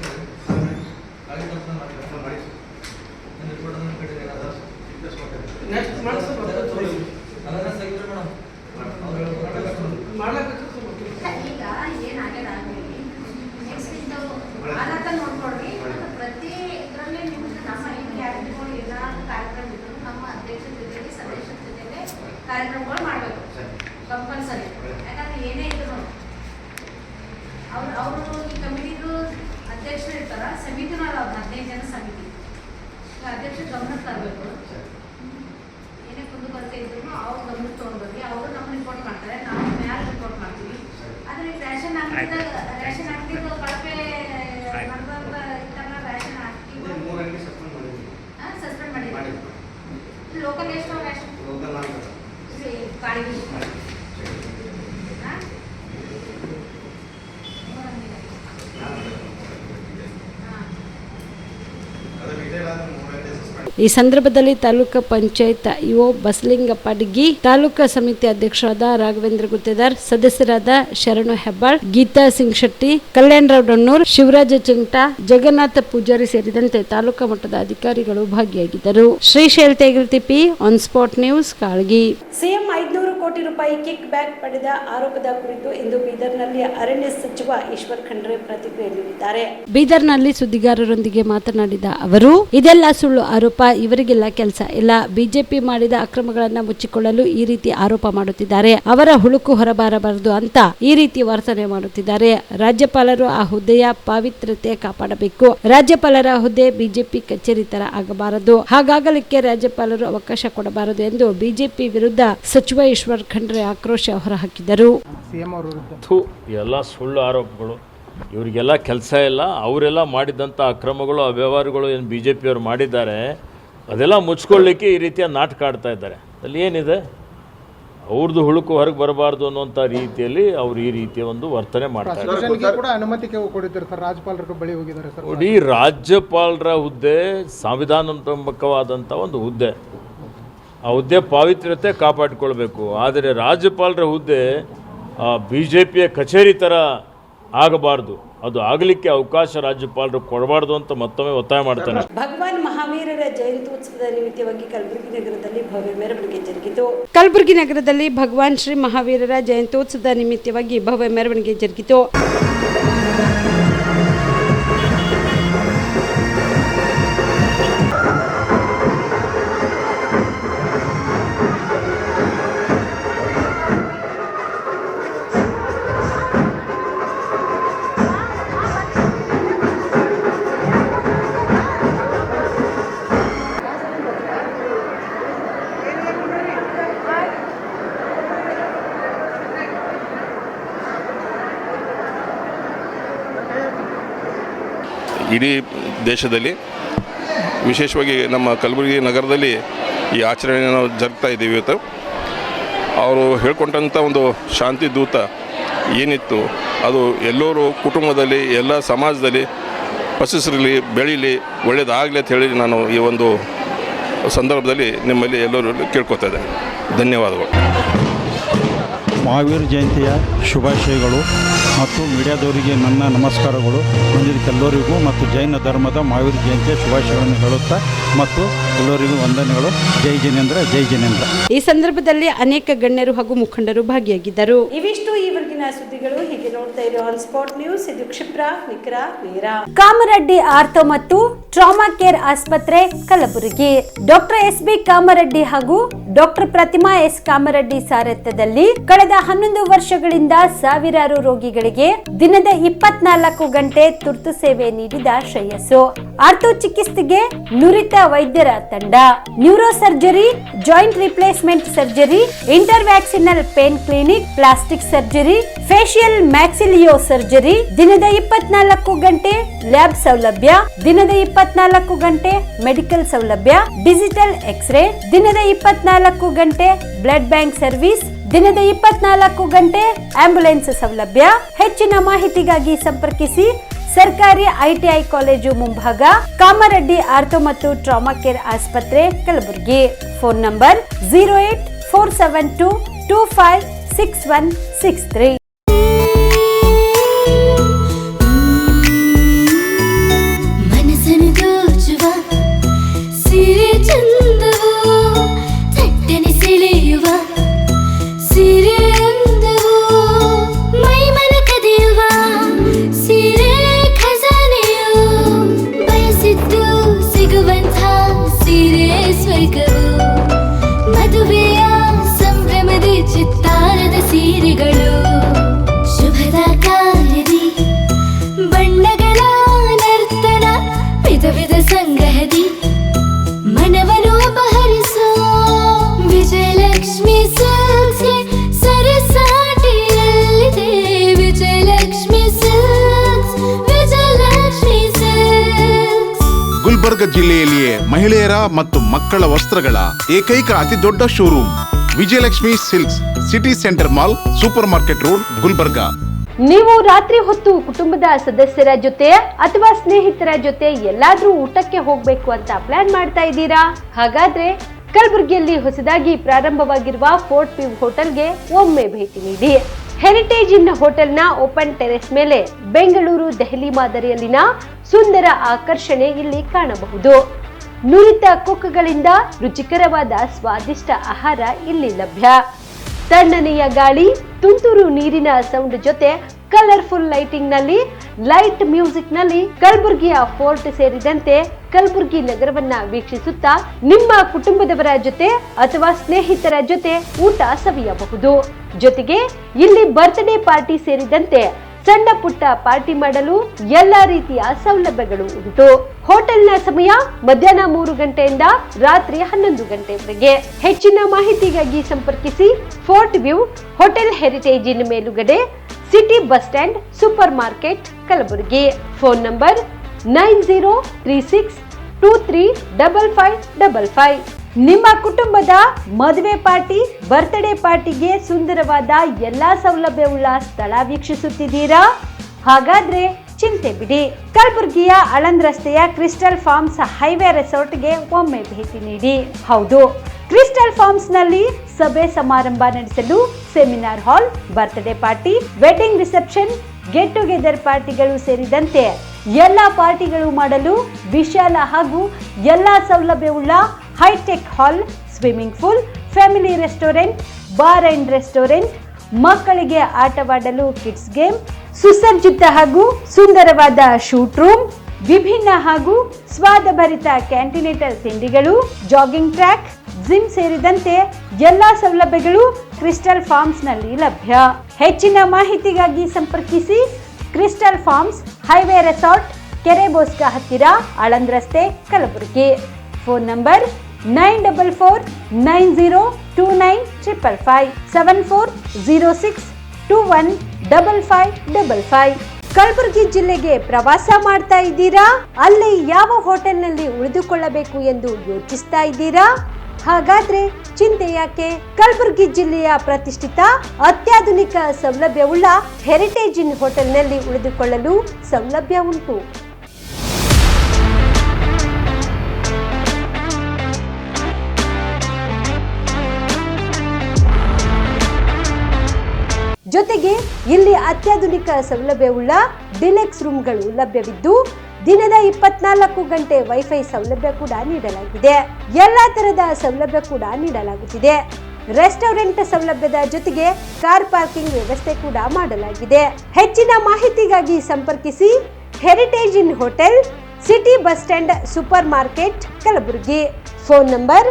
ಈಗ ಏನಾಗ್ಯದ ನೆಕ್ಸ್ಟ್ ಇಂಥವು ಆನಂತ ನೋಡ್ಕೊಡ್ರಿ. ಪ್ರತಿ ಇದ್ರಲ್ಲಿ ಕಾರ್ಯಕ್ರಮಗಳು ಮಾಡಬೇಕು ಕಂಪಲ್ಸರಿ. ಯಾಕಂದ್ರೆ ಏನೇ ಇದ್ರು ಅವರು ಈ ಕಮಿಟಿದು ಅಧ್ಯಕ್ಷರು ಇರ್ತಾರ, ಸಮಿತಿನೂ ಅಲ್ಲ, 15 ಜನ ಸಮಿತಿ, ಅಧ್ಯಕ್ಷರು ಗಮನಕ್ಕೆ ತರಬೇಕು. ಏನೇ ಕುಂದುಕೊರತೆ ಇದ್ರು ಅವ್ರು ಗಮನಕ್ಕೆ ತೊಗೊಂಡ್ಬರ್ಲಿ. ಅವರು ನಮ್ಗೆ ರಿಪೋರ್ಟ್ ಮಾಡ್ತಾರೆ, ನಾವು ಮ್ಯಾಲೆ ರಿಪೋರ್ಟ್ ಮಾಡ್ತೀವಿ. ಆದರೆ ರೇಷನ್ ಅಂಗಡಿದು ಕಳಪೆ ನಡೆದಂಥ ಇತ್ತಲ್ಲ, ರೇಷನ್ ಅಂಗಡಿಗಳು ಸಸ್ಪೆಂಡ್ ಮಾಡಿದ್ದೀವಿ. ಲೋಕಲ್ ಎಷ್ಟು ರೇಷನ್ ಕಾಳಿಗೆ ಈ ಸಂದರ್ಭದಲ್ಲಿ ತಾಲೂಕು ಪಂಚಾಯತ್ ಇಒ ಬಸಲಿಂಗಪ್ಪ ಡಿಗ್ಗಿ, ತಾಲೂಕಾ ಸಮಿತಿ ಅಧ್ಯಕ್ಷರಾದ ರಾಘವೇಂದ್ರ ಗುತ್ತೇದಾರ್, ಸದಸ್ಯರಾದ ಶರಣು ಹೆಬ್ಬಾಳ್, ಗೀತಾ ಸಿಂಗ್ ಶೆಟ್ಟಿ, ಕಲ್ಯಾಣರಾವ್ ಡಣ್ಣೂರ್, ಶಿವರಾಜ ಚಿಂಗ್ಟ, ಜಗನ್ನಾಥ ಪೂಜಾರಿ ಸೇರಿದಂತೆ ತಾಲೂಕಾ ಮಟ್ಟದ ಅಧಿಕಾರಿಗಳು ಭಾಗಿಯಾಗಿದ್ದರು. Shrishail Tegaltippi, on spot news, Kalagi. CM 500 ಕೋಟಿ ರೂಪಾಯಿ ಕಿಕ್ ಬ್ಯಾಕ್ ಪಡೆದ ಆರೋಪದ ಕುರಿತು ಇಂದು ಬೀದರ್ನಲ್ಲಿ ಅರಣ್ಯ ಸಚಿವ ಈಶ್ವರ್ ಖಂಡ್ರೆ ಪ್ರತಿಕ್ರಿಯೆ ನೀಡಿದ್ದಾರೆ. ಬೀದರ್ನಲ್ಲಿ ಸುದ್ದಿಗಾರರೊಂದಿಗೆ ಮಾತನಾಡಿದ ಅವರು, ಇದೆಲ್ಲ ಸುಳ್ಳು ಆರೋಪ, ಇವರಿಗೆಲ್ಲ ಕೆಲಸ ಇಲ್ಲ. ಬಿಜೆಪಿ ಮಾಡಿದ ಅಕ್ರಮಗಳನ್ನ ಮುಚ್ಚಿಕೊಳ್ಳಲು ಈ ರೀತಿ ಆರೋಪ ಮಾಡುತ್ತಿದ್ದಾರೆ. ಅವರ ಹುಳುಕು ಹೊರಬರಬಾರದು ಅಂತ ಈ ರೀತಿ ವರ್ತನೆ ಮಾಡುತ್ತಿದ್ದಾರೆ. ರಾಜ್ಯಪಾಲರು ಆ ಹುದ್ದೆಯ ಪಾವಿತ್ರ್ಯತೆ ಕಾಪಾಡಬೇಕು. ರಾಜ್ಯಪಾಲರ ಹುದ್ದೆ ಬಿಜೆಪಿ ಕಚೇರಿ ತರ ಆಗಬಾರದು. ಹಾಗಾಗಲಿಕ್ಕೆ ರಾಜ್ಯಪಾಲರು ಅವಕಾಶ ಕೊಡಬಾರದು ಎಂದು ಬಿಜೆಪಿ ವಿರುದ್ಧ ಸಚಿವ ಈಶ್ವರ್ ಖಂಡ್ರೆ ಆಕ್ರೋಶ ಹೊರಹಾಕಿದರು. ಎಲ್ಲ ಸುಳ್ಳು ಆರೋಪಗಳು, ಇವರಿಗೆಲ್ಲ ಕೆಲಸ ಇಲ್ಲ. ಅವರೆಲ್ಲ ಮಾಡಿದಂಥ ಅಕ್ರಮಗಳು, ಅವ್ಯವಹಾರಗಳು ಏನು ಬಿ ಜೆ ಪಿಯವರು ಮಾಡಿದ್ದಾರೆ ಅದೆಲ್ಲ ಮುಚ್ಕೊಳ್ಳಿಕ್ಕೆ ಈ ರೀತಿಯ ನಾಟಕ ಆಡ್ತಾ ಇದ್ದಾರೆ. ಅಲ್ಲಿ ಏನಿದೆ, ಅವ್ರದ್ದು ಹುಳುಕು ಹೊರಗೆ ಬರಬಾರ್ದು ಅನ್ನೋಂಥ ರೀತಿಯಲ್ಲಿ ಅವರು ಈ ರೀತಿಯ ಒಂದು ವರ್ತನೆ ಮಾಡ್ತಾರೆ. ನೋಡಿ, ರಾಜ್ಯಪಾಲರ ಹುದ್ದೆ ಸಂವಿಧಾನಾತ್ಮಕವಾದಂಥ ಒಂದು ಹುದ್ದೆ. ಆ ಹುದ್ದೆ ಪಾವಿತ್ರ್ಯತೆ ಕಾಪಾಡಿಕೊಳ್ಬೇಕು. ಆದರೆ ರಾಜ್ಯಪಾಲರ ಹುದ್ದೆ ಬಿ ಜೆ ಪಿಯ ಕಚೇರಿ ಥರ ಆಗಬಾರ್ದು. ಅದು ಆಗಲಿಕ್ಕೆ ಅವಕಾಶ ರಾಜ್ಯಪಾಲರು ಕೊಡಬಾರ್ದು ಅಂತ ಮತ್ತೊಮ್ಮೆ ಒತ್ತಾಯ ಮಾಡ್ತಾನೆ. ಭಗವಾನ್ ಮಹಾವೀರರ ಜಯಂತ್ಯುತ್ಸವದ ನಿಮಿತ್ತವಾಗಿ ಕಲಬುರಗಿ ನಗರದಲ್ಲಿ ಭವ್ಯ ಮೆರವಣಿಗೆ ಜರುಗಿತು. ಕಲಬುರಗಿ ನಗರದಲ್ಲಿ ಭಗವಾನ್ ಶ್ರೀ ಮಹಾವೀರರ ಜಯಂತ್ಯೋತ್ಸವದ ನಿಮಿತ್ತವಾಗಿ ಭವ್ಯ ಮೆರವಣಿಗೆ ಜರುಗಿತು. ಇಡೀ ದೇಶದಲ್ಲಿ, ವಿಶೇಷವಾಗಿ ನಮ್ಮ ಕಲಬುರಗಿ ನಗರದಲ್ಲಿ ಈ ಆಚರಣೆ ನಾವು ಜರುಗ್ತಾ ಇದ್ದೀವಿ. ಇವತ್ತು ಅವರು ಹೇಳ್ಕೊಂಡಂಥ ಒಂದು ಶಾಂತಿ ದೂತ ಏನಿತ್ತು, ಅದು ಎಲ್ಲರೂ ಕುಟುಂಬದಲ್ಲಿ, ಎಲ್ಲ ಸಮಾಜದಲ್ಲಿ ಪಸರಿಸಲಿ, ಬೆಳೀಲಿ, ಒಳ್ಳೆಯದಾಗಲಿ ಅಂತ ಹೇಳಿ ನಾನು ಈ ಒಂದು ಸಂದರ್ಭದಲ್ಲಿ ನಿಮ್ಮಲ್ಲಿ ಎಲ್ಲರೂ ಕೇಳ್ಕೊತಾ ಇದ್ದೇನೆ. ಧನ್ಯವಾದಗಳು. ಮಹಾವೀರ ಜಯಂತಿಯ ಶುಭಾಶಯಗಳು ಮತ್ತು ಮೀಡಿಯಾದವರಿಗೆ ನನ್ನ ನಮಸ್ಕಾರಗಳು. ಬಂದಿದ್ದಕ್ಕೆಲ್ಲರಿಗೂ ಮತ್ತು ಜೈನ ಧರ್ಮದ ಮಹಾವೀರ ಜಯಂತಿಯ ಶುಭಾಶಯಗಳನ್ನು ಹೇಳುತ್ತಾ ಮತ್ತು ಎಲ್ಲರಿಗೂ ವಂದನೆಗಳು. ಜೈ ಜಿನೇಂದ್ರ, ಜೈ ಜಿನೇಂದ್ರ. ಈ ಸಂದರ್ಭದಲ್ಲಿ ಅನೇಕ ಗಣ್ಯರು ಹಾಗೂ ಮುಖಂಡರು ಭಾಗಿಯಾಗಿದ್ದರು. ಇವಿಷ್ಟು ಈವರೆಗಿನ ಸುದ್ದಿಗಳು. ಹೀಗೆ ನೋಡ್ತಾ ಇರೋ ಆನ್ ಸ್ಪಾಟ್ ನ್ಯೂಸ್. ಇದು ಕ್ಷಿಪ್ರ, ನಿಖರ, ನೇರ. ಕಾಮರೆಡ್ಡಿ ಆರ್ಥೋ ಮತ್ತು ಟ್ರಾಮಾ ಕೇರ್ ಆಸ್ಪತ್ರೆ, ಕಲಬುರಗಿ. Doctor S B. ಕಾಮರೆಡ್ಡಿ ಹಾಗೂ ಡಾಕ್ಟರ್ ಪ್ರತಿಮಾ ಎಸ್. ಕಾಮರೆಡ್ಡಿ ಸಾರಥ್ಯದಲ್ಲಿ ಕಳೆದ 11 ವರ್ಷಗಳಿಂದ ಸಾವಿರಾರು ರೋಗಿಗಳಿಗೆ ದಿನದ 24 ಗಂಟೆ ತುರ್ತು ಸೇವೆ ನೀಡಿದ ಶ್ರೇಯಸ್ಸು. ಆರ್ಥೋ ಚಿಕಿತ್ಸೆಗೆ ನುರಿತ ವೈದ್ಯರ ತಂಡ, neuro surgery, joint replacement surgery, interventional pain clinic, plastic surgery, facial maxillo surgery, ದಿನದ 24 ಗಂಟೆ ಲ್ಯಾಬ್ ಸೌಲಭ್ಯ, ದಿನದ 24 ಗಂಟೆ ಮೆಡಿಕಲ್ ಸೌಲಭ್ಯ, ಡಿಜಿಟಲ್ ಎಕ್ಸ್ರೇ, ದಿನದ 24 ಗಂಟೆ ಬ್ಲಡ್ ಬ್ಯಾಂಕ್ ಸರ್ವಿಸ್, ದಿನದ 24 ಗಂಟೆ ಆಂಬ್ಯುಲೆನ್ಸ್ ಸೌಲಭ್ಯ. ಹೆಚ್ಚಿನ ಮಾಹಿತಿಗಾಗಿ ಸಂಪರ್ಕಿಸಿ ಸರ್ಕಾರಿ ಐಟಿಐ ಕಾಲೇಜು ಮುಂಭಾಗ, ಕಾಮರೆಡ್ಡಿ ಆರ್ಥೋ ಮತ್ತು ಟ್ರಾಮಾ ಕೇರ್ ಆಸ್ಪತ್ರೆ, ಕಲಬುರಗಿ. Phone number 084722566163. ಮದುವೆಯ ಸಂಭ್ರಮ ಗುಲ್ಬರ್ಗ ಜಿಲ್ಲೆಯಲ್ಲಿಯೇ ಮಹಿಳೆಯರ ಮತ್ತು ಮಕ್ಕಳ ವಸ್ತ್ರಗಳ ಏಕೈಕ ಅತಿ ದೊಡ್ಡ showroom Vijayalakshmi silks, city centre mall, super market road, Gulbarga. ನೀವು ರಾತ್ರಿ ಹೊತ್ತು ಕುಟುಂಬದ ಸದಸ್ಯರ ಜೊತೆ ಅಥವಾ ಸ್ನೇಹಿತರ ಜೊತೆ ಎಲ್ಲಾದ್ರೂ ಊಟಕ್ಕೆ ಹೋಗ್ಬೇಕು ಅಂತ ಪ್ಲಾನ್ ಮಾಡ್ತಾ ಇದ್ದೀರಾ? ಹಾಗಾದ್ರೆ ಕಲಬುರಗಿಯಲ್ಲಿ ಹೊಸದಾಗಿ ಪ್ರಾರಂಭವಾಗಿರುವ ಫೋರ್ಟ್ ವ್ಯೂ ಹೋಟೆಲ್ಗೆ ಒಮ್ಮೆ ಭೇಟಿ ನೀಡಿ. ಹೆರಿಟೇಜ್ ಇನ್ ಹೋಟೆಲ್ನ ಓಪನ್ ಟೆರೆಸ್ ಮೇಲೆ ಬೆಂಗಳೂರು, ದೆಹಲಿ ಮಾದರಿಯಲ್ಲಿನ ಸುಂದರ ಆಕರ್ಷಣೆ ಇಲ್ಲಿ ಕಾಣಬಹುದು. ನುರಿತ ಕುಕ್ಗಳಿಂದ ರುಚಿಕರವಾದ ಸ್ವಾದಿಷ್ಟ ಆಹಾರ ಇಲ್ಲಿ ಲಭ್ಯ. ತಣ್ಣನೆಯ ಗಾಳಿ, ತುಂತುರು ನೀರಿನ ಸೌಂಡ್ ಜೊತೆ ಕಲರ್ಫುಲ್ ಲೈಟಿಂಗ್ ನಲ್ಲಿ, ಲೈಟ್ ಮ್ಯೂಸಿಕ್ ನಲ್ಲಿ ಕಲಬುರಗಿಯ ಫೋರ್ಟ್ ಸೇರಿದಂತೆ ಕಲಬುರಗಿ ನಗರವನ್ನ ವೀಕ್ಷಿಸುತ್ತಾ ನಿಮ್ಮ ಕುಟುಂಬದವರ ಜೊತೆ ಅಥವಾ ಸ್ನೇಹಿತರ ಜೊತೆ ಊಟ ಸವಿಯಬಹುದು. ಜೊತೆಗೆ ಇಲ್ಲಿ ಬರ್ತ್ಡೇ ಪಾರ್ಟಿ ಸೇರಿದಂತೆ ಸಣ್ಣ ಪುಟ್ಟ ಪಾರ್ಟಿ ಮಾಡಲು ಎಲ್ಲಾ ರೀತಿಯ ಸೌಲಭ್ಯಗಳು ಉಂಟು. ಹೋಟೆಲ್ನ ಸಮಯ ಮಧ್ಯಾಹ್ನ 3 ಗಂಟೆಯಿಂದ ರಾತ್ರಿ 11 ಗಂಟೆವರೆಗೆ. ಹೆಚ್ಚಿನ ಮಾಹಿತಿಗಾಗಿ ಸಂಪರ್ಕಿಸಿ ಫೋರ್ಟ್ ವ್ಯೂ ಹೋಟೆಲ್, ಹೆರಿಟೇಜ್ ಇನ್ ಮೇಲುಗಡೆ, city bus stand, supermarket, Kalaburagi. Phone number 9036235555. ನಿಮ್ಮ ಕುಟುಂಬದ ಮದುವೆ ಪಾರ್ಟಿ, ಬರ್ತ್ಡೇ ಪಾರ್ಟಿಗೆ ಸುಂದರವಾದ ಎಲ್ಲಾ ಸೌಲಭ್ಯವುಳ್ಳ ಸ್ಥಳ ವೀಕ್ಷಿಸುತ್ತಿದ್ದೀರಾ? ಹಾಗಾದ್ರೆ ಚಿಂತೆ ಬಿಡಿ. ಕಲಬುರಗಿಯ ಆಳಂದ್ ರಸ್ತೆಯ ಕ್ರಿಸ್ಟಲ್ ಫಾರ್ಮ್ಸ್ ಹೈವೇ ರೆಸಾರ್ಟ್ಗೆ ಒಮ್ಮೆ ಭೇಟಿ ನೀಡಿ. ಹೌದು, ಕ್ರಿಸ್ಟಲ್ ಫಾರ್ಮ್ಸ್ ನಲ್ಲಿ ಸಭೆ ಸಮಾರಂಭ ನಡೆಸಲು seminar hall, birthday party, wedding reception, get together ಪಾರ್ಟಿಗಳು ಸೇರಿದಂತೆ ಎಲ್ಲಾ ಪಾರ್ಟಿಗಳು ಮಾಡಲು ವಿಶಾಲ ಹಾಗೂ ಎಲ್ಲಾ ಸೌಲಭ್ಯವುಳ್ಳ hi tech hall, swimming pool, family restaurant, bar and restaurant, ಮಕ್ಕಳಿಗೆ ಆಟವಾಡಲು ಕಿಡ್ಸ್ ಗೇಮ್, ಸುಸಜ್ಜಿತ ಹಾಗೂ ಸುಂದರವಾದ ಶೂಟ್ ರೂಮ್, ವಿಭಿನ್ನ ಹಾಗೂ ಸ್ವಾದಭರಿತ ಕ್ಯಾಂಟಿನೇಟಲ್ ತಿಂಡಿಗಳು, ಜಾಗಿಂಗ್ ಟ್ರ್ಯಾಕ್, ಜಿಮ್ ಸೇರಿದಂತೆ ಎಲ್ಲಾ ಸೌಲಭ್ಯಗಳು ಕ್ರಿಸ್ಟಲ್ ಫಾರ್ಮ್ಸ್ ನಲ್ಲಿ ಲಭ್ಯ. ಹೆಚ್ಚಿನ ಮಾಹಿತಿಗಾಗಿ ಸಂಪರ್ಕಿಸಿ ಕ್ರಿಸ್ಟಲ್ ಫಾರ್ಮ್ಸ್ ಹೈವೇ ರೆಸಾರ್ಟ್, ಕೆರೆ ಬೋಸ್ಕ ಹತ್ತಿರ, ಆಳಂದ್ ರಸ್ತೆ, ಕಲಬುರಗಿ. Phone number 9490295555 7406215555. ಕಲಬುರಗಿ ಜಿಲ್ಲೆಗೆ ಪ್ರವಾಸ ಮಾಡ್ತಾ ಇದ್ದೀರಾ? ಅಲ್ಲಿ ಯಾವ ಹೋಟೆಲ್ನಲ್ಲಿ ಉಳಿದುಕೊಳ್ಳಬೇಕು ಎಂದು ಯೋಚಿಸ್ತಾ ಇದ್ದೀರಾ? ಹಾಗಾದ್ರೆ ಚಿಂತೆ ಯಾಕೆ? ಕಲಬುರಗಿ ಜಿಲ್ಲೆಯ ಪ್ರತಿಷ್ಠಿತ ಅತ್ಯಾಧುನಿಕ ಸೌಲಭ್ಯವುಳ್ಳ ಹೆರಿಟೇಜ್ ಇನ್ ಹೋಟೆಲ್ನಲ್ಲಿ ಉಳಿದುಕೊಳ್ಳಲು ಸೌಲಭ್ಯ ಉಂಟು. ಜೊತೆಗೆ ಇಲ್ಲಿ ಅತ್ಯಾಧುನಿಕ ಸೌಲಭ್ಯವುಳ್ಳ ಡಿಲೆಕ್ಸ್ ರೂಮ್ಗಳು ಲಭ್ಯವಿದ್ದು ದಿನದ 24 ಗಂಟೆ ವೈಫೈ ಸೌಲಭ್ಯ ಕೂಡ ನೀಡಲಾಗಿದೆ. ಎಲ್ಲಾ ತರದ ಸೌಲಭ್ಯ ಕೂಡ ನೀಡಲಾಗುತ್ತಿದೆ. ರೆಸ್ಟೋರೆಂಟ್ ಸೌಲಭ್ಯದ ಜೊತೆಗೆ ಕಾರ್ ಪಾರ್ಕಿಂಗ್ ವ್ಯವಸ್ಥೆ ಕೂಡ ಮಾಡಲಾಗಿದೆ. ಹೆಚ್ಚಿನ ಮಾಹಿತಿಗಾಗಿ ಸಂಪರ್ಕಿಸಿ heritage inn hotel, city bus stand, supermarket, Kalaburagi. Phone number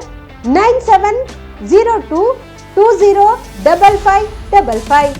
9702205555.